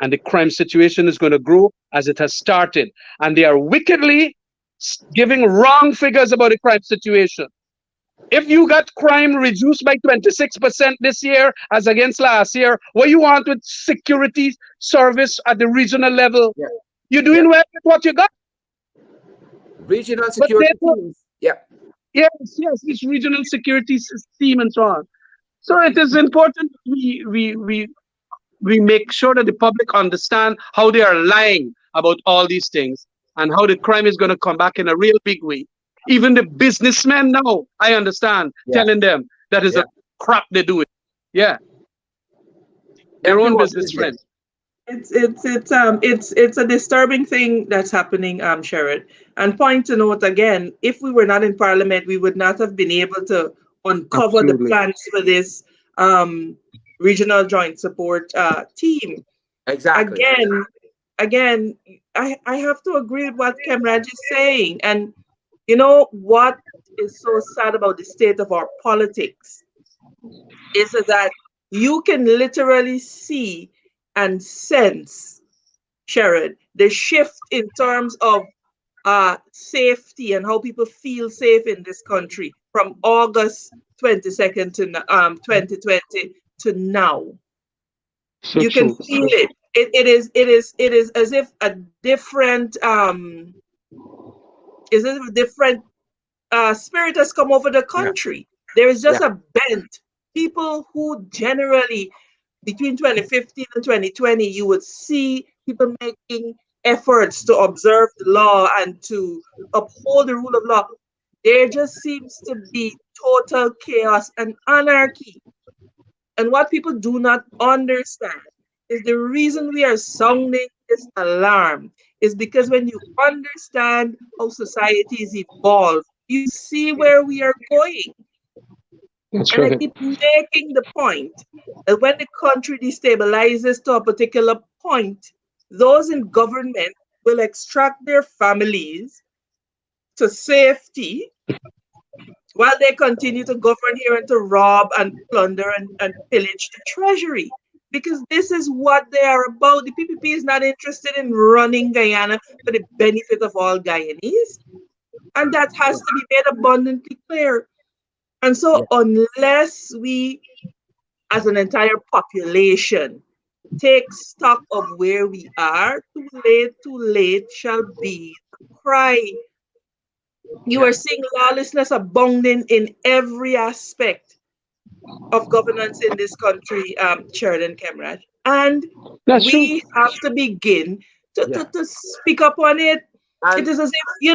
and the crime situation is going to grow as it has started. And they are wickedly giving wrong figures about the crime situation. If you got crime reduced by 26% this year as against last year, what you want with security service at the regional level? Yeah. You're doing well with what you got. Regional security teams. Yeah. Yes, this regional security team and so on. So it is important we make sure that the public understand how they are lying about all these things and how the crime is going to come back in a real big way. Even the businessmen now, I understand, telling them that is a crap they do it. Yeah. Their own businessmen. It's a disturbing thing that's happening, Sherrod. And point to note again, if we were not in Parliament, we would not have been able to uncover the plans for this regional joint support team. Exactly. Again, I have to agree with what Khemraj is saying. And what is so sad about the state of our politics is that you can literally see and sense, Sherrod, the shift in terms of safety and how people feel safe in this country from August 22nd to 2020 to now. So you can feel it. It is as if a different spirit has come over the country. There is just a bent People who generally, between 2015 and 2020, you would see people making efforts to observe the law and to uphold the rule of law. There just seems to be total chaos and anarchy. And what people do not understand is the reason we are sounding this alarm is because when you understand how societies evolve, you see where we are going. That's And I right. keep making the point that when the country destabilizes to a particular point, those in government will extract their families to safety while they continue to govern here and to rob and plunder and pillage the treasury. Because this is what they are about. The PPP is not interested in running Guyana for the benefit of all Guyanese. And that has to be made abundantly clear. And Yeah. so, unless we, as an entire population, take stock of where we are, too late shall be the cry. You Yeah. are seeing lawlessness abounding in every aspect of governance in this country, Sheridan Khemraj. And That's true. we have to begin Yeah. to speak up on it. It And is as if,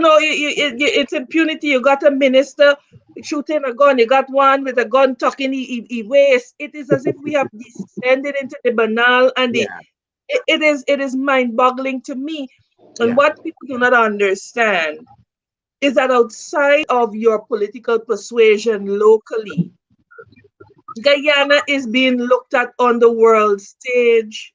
it's impunity. You got a minister shooting a gun, you got one with a gun tucked in his waist. It is as if we have descended into the banal and yeah. it is mind-boggling to me. And Yeah. what people do not understand is that outside of your political persuasion locally, Guyana is being looked at on the world stage,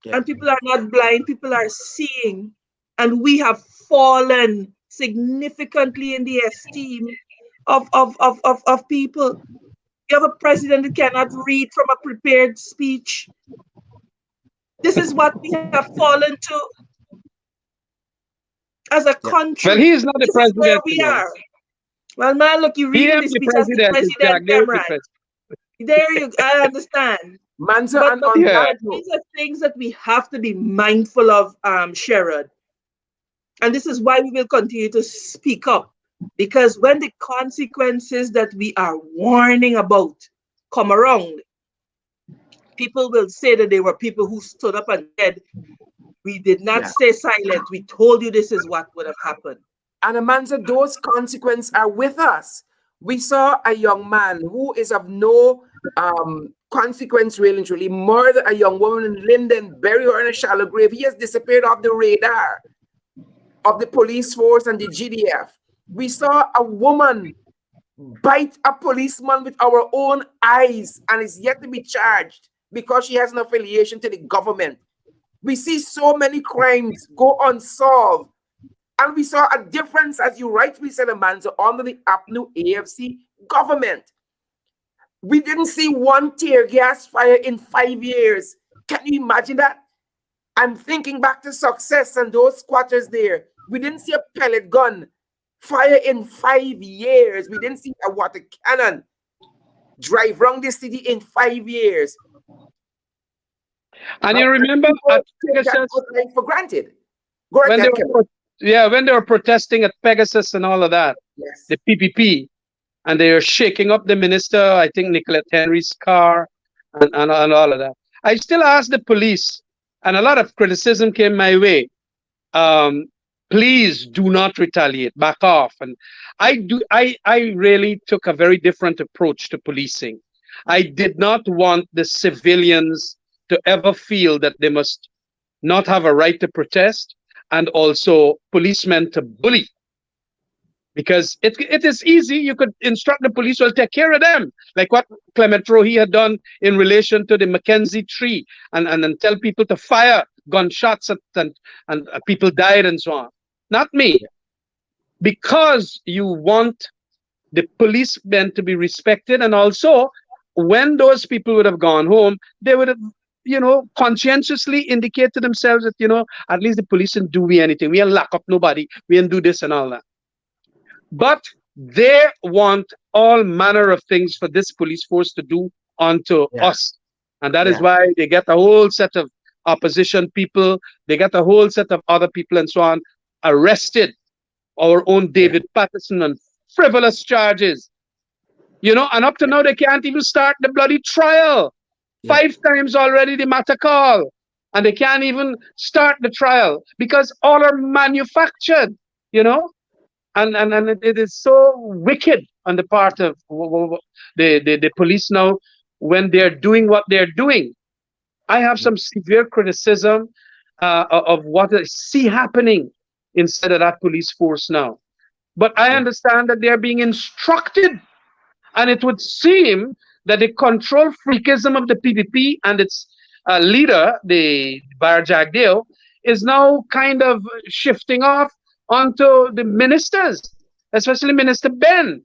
Yeah. and people are not blind, people are seeing. And we have fallen significantly in the esteem of people. You have a president who cannot read from a prepared speech. This is what we have fallen to as a Yeah. Well, country. he is not the This is where president, we you know. are. Well, man, look, you're He reading am the the speech as the president, is president, Jack. There's the Cameron. president. There you I understand. Manzo, But and on Yeah. that note, these are things that we have to be mindful of, Sherrod. And this is why we will continue to speak up. Because when the consequences that we are warning about come around, people will say that they were people who stood up and said, we did not yeah. stay silent. We told you this is what would have happened. And Amanza, those consequences are with us. We saw a young man who is of no consequence, really, and truly, murder a young woman in Linden, bury her in a shallow grave. He has disappeared off the radar of the police force and the GDF. We saw a woman bite a policeman with our own eyes and is yet to be charged because she has an affiliation to the government. We see so many crimes go unsolved. And we saw a difference, as you rightly said, Amanza, under the APNU AFC government. We didn't see one tear gas fire in 5 years. Can you imagine that? I'm thinking back to Success and those squatters there. We didn't see a pellet gun fire in 5 years. We didn't see a water cannon drive around the city in 5 years. And And you remember people at take that Pegasus, good life for granted. Go right when they ahead, were, Kevin. yeah, when they were protesting at Pegasus and all of that, Yes. the PPP, and they were shaking up the minister, I think Nicolette Henry's car, and all of that. I still asked the police, and a lot of criticism came my way. Um, Please do not retaliate, back off. And I really took a very different approach to policing. I did not want the civilians to ever feel that they must not have a right to protest, and also policemen to bully, because it is easy. You could instruct the police, will take care of them, like what Clement Rohe had done in relation to the Mackenzie tree, and then tell people to fire gunshots at, and people died and so on. Not me, because you want the policemen to be respected, and also when those people would have gone home, they would have, conscientiously indicate to themselves that, at least the police didn't do we anything, we didn't lock up nobody, we didn't do this and all that. But they want all manner of things for this police force to do unto Yeah. us. And that is Yeah. why they get a whole set of opposition people, they get a whole set of other people and so on arrested. Our own Yeah. David Patterson on frivolous charges. You know, and up to now they can't even start the bloody trial. Yeah. 5 times already the matter call, and they can't even start the trial because all are manufactured. You know, and it is so wicked on the part of the police now when they're doing what they're doing. I have some severe criticism of what I see happening inside of that police force now. But I Yeah. understand that they're being instructed, and it would seem that the control freakism of the PPP and its leader, the Bar Jagdeo, is now kind of shifting off onto the ministers, especially Minister Ben.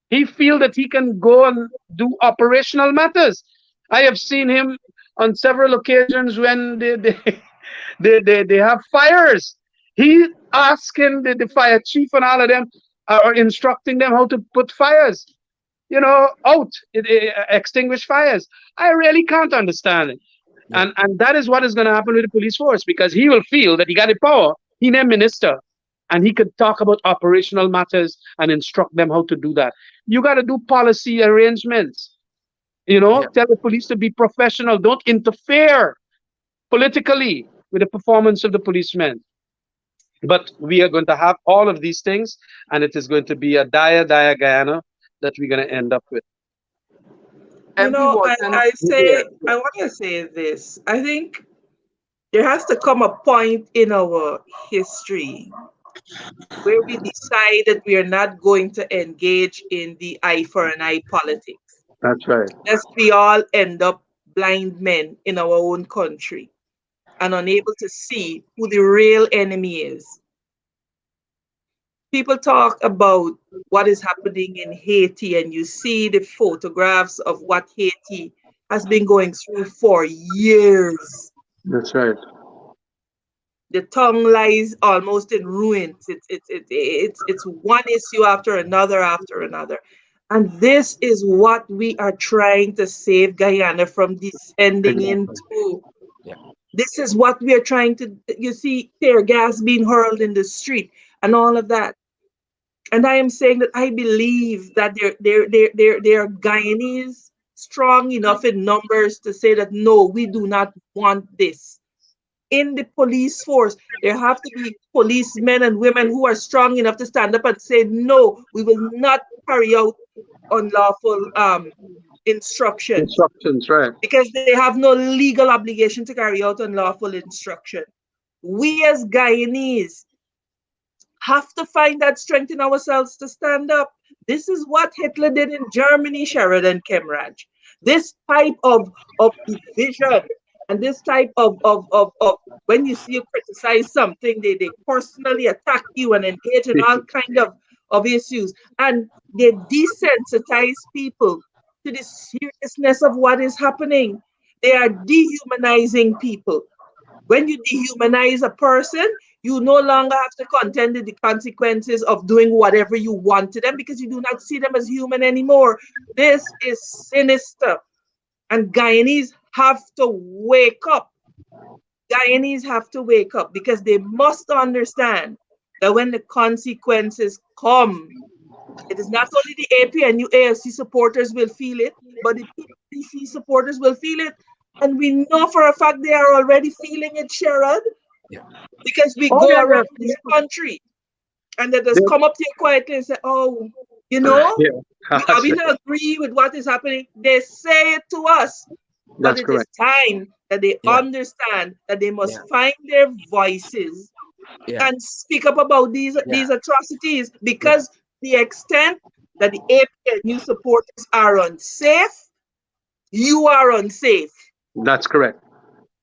He feels that he can go and do operational matters. I have seen him on several occasions when they have fires. He asking the fire chief and all of them are instructing them how to put fires, you know, out, extinguish fires. I really can't understand it. Yeah. And that is what is going to happen with the police force because he will feel that he got the power. He named minister and he could talk about operational matters and instruct them how to do that. You got to do policy arrangements. You know, Yeah. tell the police to be professional. Don't interfere politically with the performance of the policemen. But we are going to have all of these things, and it is going to be a dire Guyana that we're going to end up with. You MP know, Walton, I want to say this. I think there has to come a point in our history where we decide that we are not going to engage in the eye for an eye politics. That's right. Lest we all end up blind men in our own country and unable to see who the real enemy is. People talk about what is happening in Haiti, and you see the photographs of what Haiti has been going through for years. That's right. The tongue lies almost in ruins. It's one issue after another after another. And this is what we are trying to save Guyana from descending Exactly. into. yeah, This is what we are trying to, you see, tear gas being hurled in the street and all of that. And I am saying that I believe that there are Guyanese strong enough in numbers to say that no, we do not want this. In the police force, there have to be policemen and women who are strong enough to stand up and say, no, we will not carry out unlawful instructions Instructions, right. because they have no legal obligation to carry out unlawful instruction. We as Guyanese have to find that strength in ourselves to stand up. This is what Hitler did in Germany, Sheridan Khemraj. This type of division and this type of when you see you criticize something, they personally attack you and engage in all kind of issues. And they desensitize people to the seriousness of what is happening. They are dehumanizing people. When you dehumanize a person, you no longer have to contend with the consequences of doing whatever you want to them because you do not see them as human anymore. This is sinister. And Guyanese have to wake up. Guyanese have to wake up because they must understand that when the consequences come, it is not only the APNU AFC supporters will feel it, but the PPC supporters will feel it. And we know for a fact they are already feeling it, Sherrod, yeah, because we Oh go yeah, around this country and they just yeah, come up to you quietly and say, oh, you know, yeah. are That's we right. not agree with what is happening? They say it to us, but That's it is correct. time that they yeah, understand that they must yeah, find their voices yeah, and speak up about yeah, these atrocities yeah, because the extent that the APNU supporters are unsafe, you are unsafe. That's correct.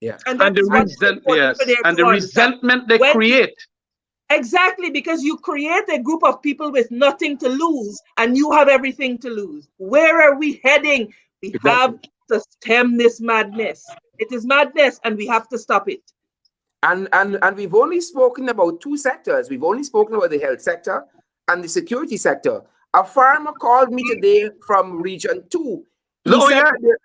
yeah, And that And is what is important for yes, them and the to understand. resentment they When create. exactly, because you create a group of people with nothing to lose and you have everything to lose. Where are we heading? We have Exactly. to stem this madness. It is madness and we have to stop it. and we've only spoken about two sectors. We've only spoken about the health sector and the security sector. A farmer called me today from Region 2. He Oh said yeah, that they're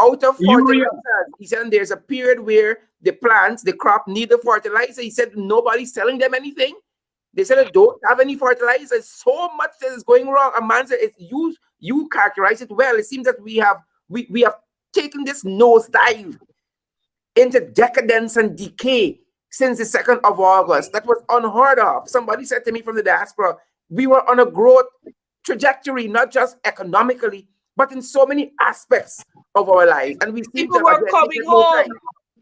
out of urea. fertilizers. He said there's a period where the plants, the crop need the fertilizer. He said nobody's telling them anything. They said they don't have any fertilizer. So much that is going wrong. Amanza, it's you characterize it well. It seems that we have taken this nosedive into decadence and decay since the 2nd of August. That was unheard of. Somebody said to me from the diaspora, we were on a growth trajectory, not just economically, but in so many aspects of our lives. And we seem to People were again coming take no home. time.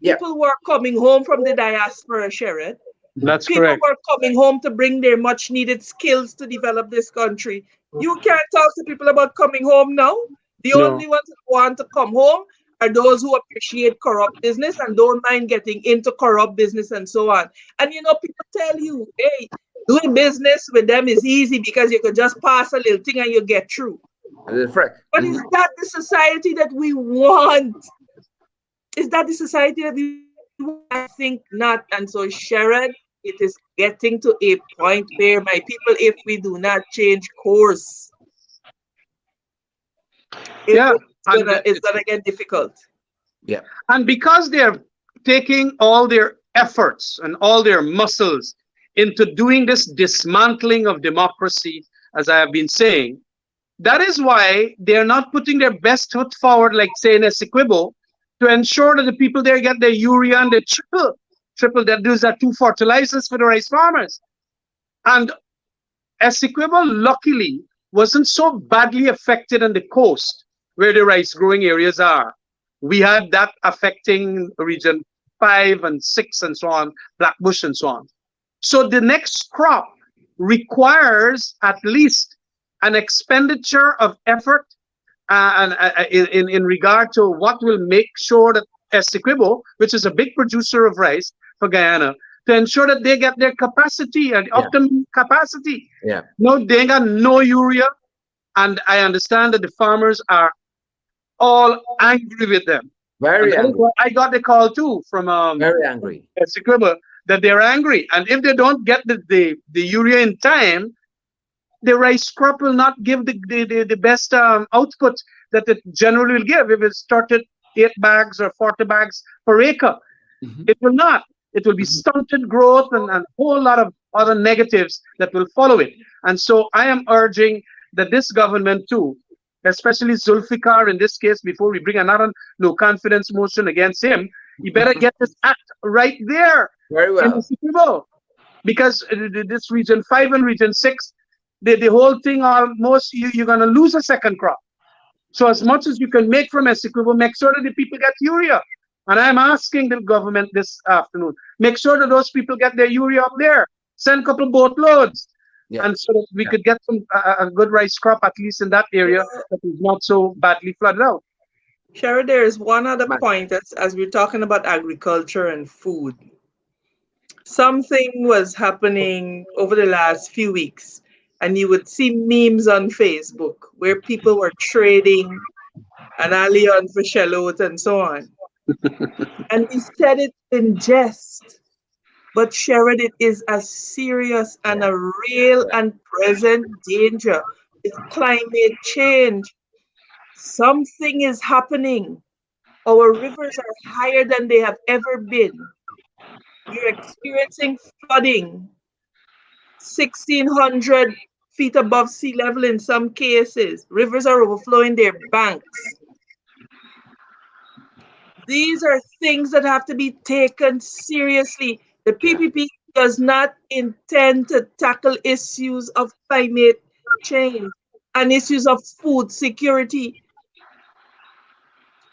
Yeah, People were coming home from the diaspora, Sherrod. That's People correct. were coming home to bring their much needed skills to develop this country. You can't talk to people about coming home now. The No. only ones who want to come home are those who appreciate corrupt business and don't mind getting into corrupt business and so on. And people tell you, hey, doing business with them is easy because you could just pass a little thing and you get through. a little freck. But is that the society that we want? Is that the society that we want? I think not. And so, Sharon, it is getting to a point where, my people, if we do not change course, Yeah. it's gonna get difficult. Yeah, And because they're taking all their efforts and all their muscles into doing this dismantling of democracy, as I have been saying, that is why they're not putting their best foot forward, like say in Essequibo, to ensure that the people there get their urea and the triple that those are two fertilizers for the rice farmers. And Essequibo luckily wasn't so badly affected on the coast where the rice growing areas are. We had that affecting region 5 and 6 and so on, Blackbush and so on. So the next crop requires at least an expenditure of effort in regard to what will make sure that Essequibo, which is a big producer of rice for Guyana, to ensure that they get their capacity and optimum capacity. yeah. No, they got no urea, and I understand that the farmers are all angry with them. Very And that is angry. what I got the call too from Very angry. Essequibo, that they're angry, and if they don't get the urea in time, the rice crop will not give the best output that it generally will give if it started 8 bags or 40 bags per acre. Mhm. It will not. It will be stunted growth and a whole lot of other negatives that will follow it. And so I am urging that this government too, especially Zulfikar in this case, before we bring another no confidence motion against him, you better get this act right there Very in well. Essequibo. Because this region 5 and region 6, the whole thing almost, you're going to lose a second crop. So as much as you can make from Essequibo, make sure that the people get urea. And I'm asking the government this afternoon, make sure that those people get their urea up there. Send a couple boatloads. Yeah. And so that we could get some a good rice crop, at least in that area that is not so badly flooded out. Sharon, there is one other Man. point as we're talking about agriculture and food. Something was happening over the last few weeks, and you would see memes on Facebook where people were trading an allion for shallot and so on. And we said it in jest, but Sharon, it is a serious and a real and present danger with climate change. Something is happening. Our rivers are higher than they have ever been. We're experiencing flooding, 1,600 feet above sea level in some cases. Rivers are overflowing their banks. These are things that have to be taken seriously. The PPP does not intend to tackle issues of climate change and issues of food security.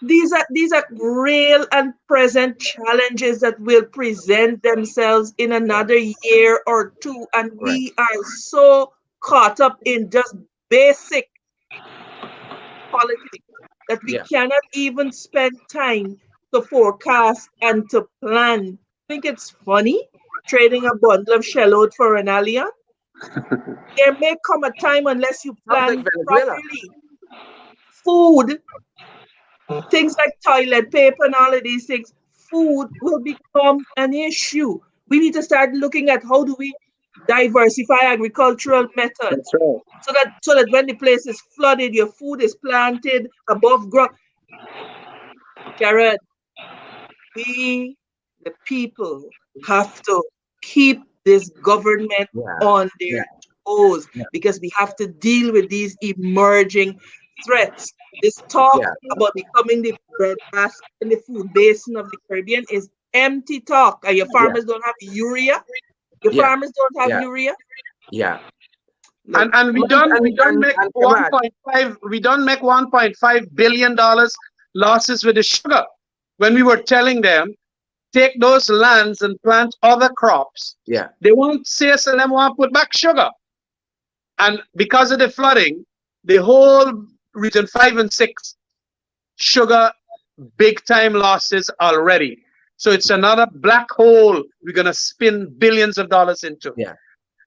These are real and present challenges that will present themselves in another year or two, and we are so caught up in just basic politics that we cannot even spend time to forecast and to plan. Think it's funny trading a bundle of shallot for an alien? There may come a time unless you Sounds like plan Venezuela. properly. Food, things like toilet paper and all of these things, food will become an issue. We need to start looking at how do we diversify agricultural methods That's right. so that when the place is flooded, your food is planted above ground. Jared, we, the people, have to keep this government Yeah. on Yeah. their toes, Yeah. because we have to deal with these emerging threats. This talk Yeah. about becoming the breadbasket and the food basin of the Caribbean is empty talk. And your Yeah. farmers don't have urea. Your Yeah. farmers don't have Yeah. urea. Yeah. Look, And we don't make And Khemraj, 1.5 we don't make 1.5 billion dollars losses with the sugar, when we were telling them take those lands and plant other crops. yeah. They want CSLM want put back sugar, and because of the flooding, the whole region 5 and 6 sugar big time losses already. So it's another black hole we're gonna spin billions of dollars into. Yeah.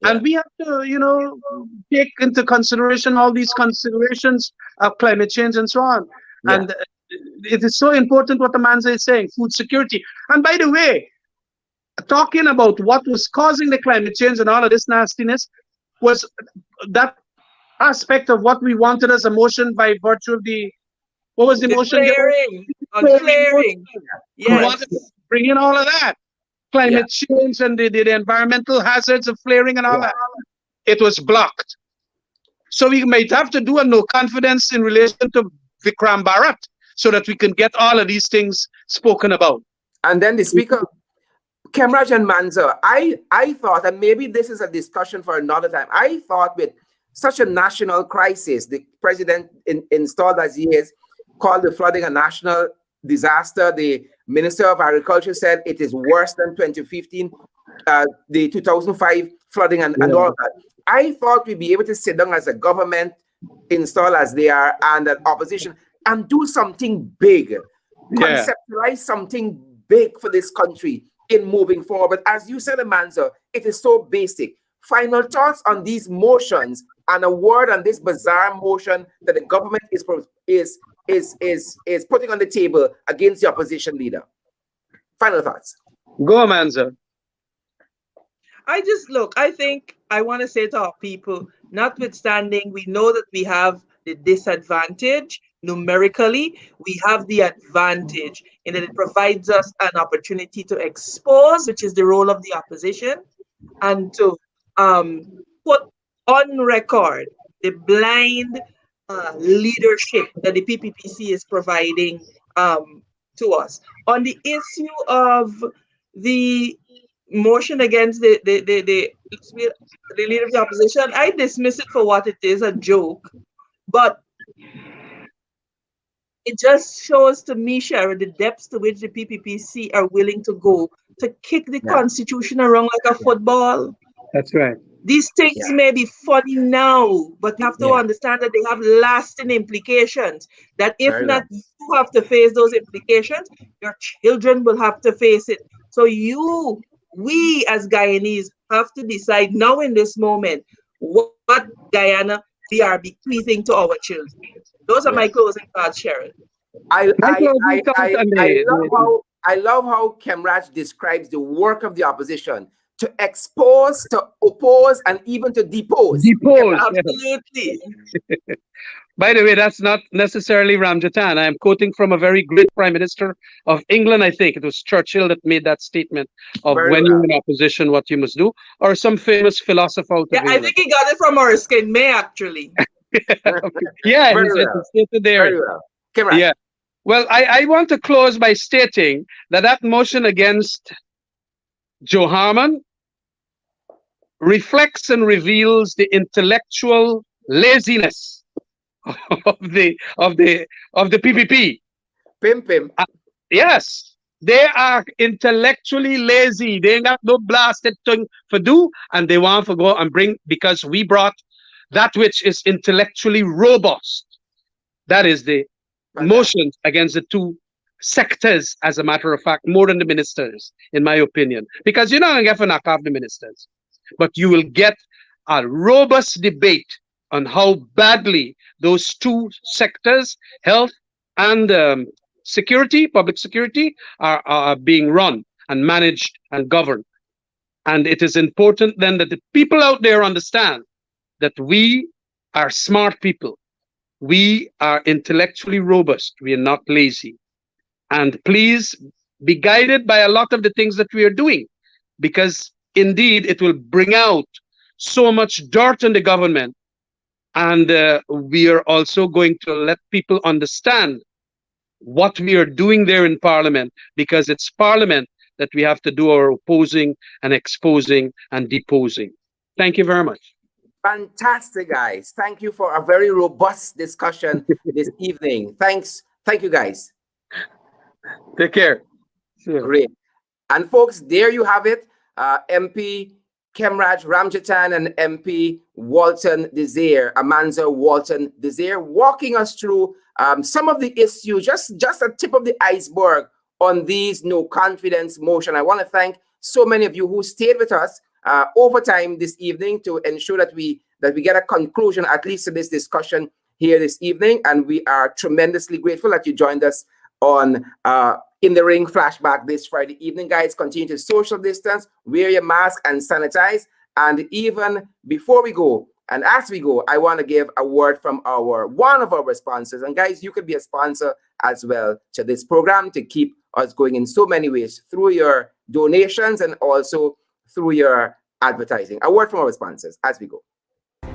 And Yeah. we have to, take into consideration all these considerations of climate change and so on. Yeah. And it is so important what Amanza is saying, food security. And by the way, talking about what was causing the climate change and all of this nastiness was that aspect of what we wanted as a motion by virtue of what was the the motion? flaring, on Flaring motion. flaring. We Yes. wanted to bring in all of that. Climate change and the environmental hazards of flaring and all Yeah. that. It was blocked. So we might have to do a no confidence in relation to Vikram Bharat so that we can get all of these things spoken about. And then the speaker, Khemraj and Manza, I thought, and maybe this is a discussion for another time, I thought with such a national crisis, the president installed as he is, called the flooding a national disaster. The Minister of Agriculture said it is worse than 2015, the 2005 flooding and all of that. I thought we'd be able to sit down as a government, install as they are, and an opposition, and do something big, conceptualize something big for this country in moving forward. But as you said, Amanza, it is so basic. Final thoughts on these motions and a word on this bizarre motion that the government is putting on the table against the opposition leader. Final thoughts. Go, Amanza. I think I want to say to our people, notwithstanding, we know that we have the disadvantage numerically, we have the advantage in that it provides us an opportunity to expose, which is the role of the opposition, and to put on record the blind leadership that the PPPC is providing to us. On the issue of the motion against the leader of the opposition, I dismiss it for what it is, a joke. But it just shows to me, Sharon, the depths to which the PPPC are willing to go to kick the Constitution around like a football. That's right. These things may be funny now, but you have to understand that they have lasting implications. That if not you have to face those implications, your children will have to face it. So we as Guyanese have to decide now in this moment what Guyana we are bequeathing to our children. Those are my closing thoughts, Sharon. I love how Khemraj describes the work of the opposition to expose, to oppose, and even to depose. Absolutely. By the way, that's not necessarily Ramjattan. I am quoting from a very great Prime Minister of England, I think. It was Churchill that made that statement of when you're in opposition, what you must do, or some famous philosopher out of England. I think he got it from our skin May, actually. It's stated there. Yeah. Well, I want to close by stating that motion against Joe Harmon reflects and reveals the intellectual laziness of the PPP. Pim. Yes, they are intellectually lazy. They ain't got no blasted thing for do, and they want to go and bring, because we brought that which is intellectually robust. That is the motion against the two sectors, as a matter of fact, more than the ministers, in my opinion. Because you're not going to get to knock off the ministers, but you will get a robust debate on how badly those two sectors, health and security, public security, are being run and managed and governed. And it is important then that the people out there understand that we are smart people. We are intellectually robust. We are not lazy. And please be guided by a lot of the things that we are doing, because indeed it will bring out so much dirt on the government. And we are also going to let people understand what we are doing there in Parliament, because it's Parliament that we have to do our opposing and exposing and deposing. Thank you very much. Fantastic, guys. Thank you for a very robust discussion this evening. Thanks. Thank you, guys. Take care. Great. And folks, there you have it. MP Khemraj Ramjattan and MP Walton-Desir, Amanza Walton-Desir, walking us through some of the issues, just a tip of the iceberg on these no confidence motion. I want to thank so many of you who stayed with us over time this evening to ensure that we get a conclusion, at least to this discussion here this evening. And we are tremendously grateful that you joined us on In the Ring Flashback this Friday evening. Guys, continue to social distance, wear your mask and sanitize. And even before we go, and as we go, I want to give a word from one of our sponsors. And guys, you could be a sponsor as well to this program to keep us going in so many ways through your donations and also through your advertising. A word from our sponsors as we go.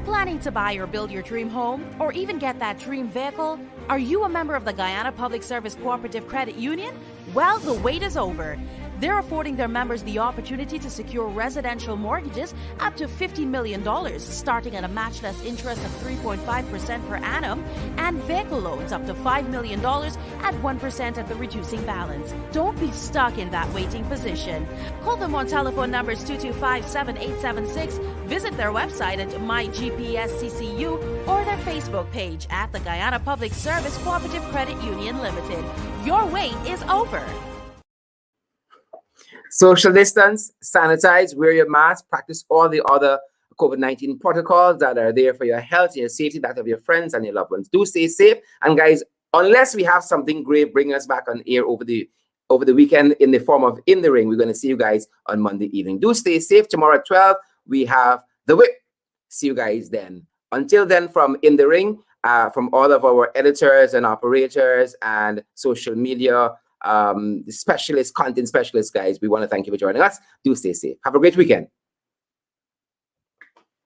Planning to buy or build your dream home or even get that dream vehicle? Are you a member of the Guyana Public Service Cooperative Credit Union? Well, the wait is over. They're affording their members the opportunity to secure residential mortgages up to $50 million, starting at a matchless interest of 3.5% per annum, and vehicle loans up to $5 million at 1% of the reducing balance. Don't be stuck in that waiting position. Call them on telephone numbers 225-7876, visit their website at MyGPSCCU or their Facebook page at the Guyana Public Service Cooperative Credit Union Limited. Your wait is over. Social distance, sanitize, wear your mask, practice all the other COVID-19 protocols that are there for your health, your safety, that of your friends and your loved ones. Do stay safe. And guys, unless we have something great bringing us back on air over the weekend in the form of In the Ring, we're going to see you guys on Monday evening. Do stay safe. Tomorrow at 12, we have The Whip. See you guys then. Until then, from In the Ring, from all of our editors and operators and social media specialists, content specialists, guys, we want to thank you for joining us. Do stay safe. Have a great weekend.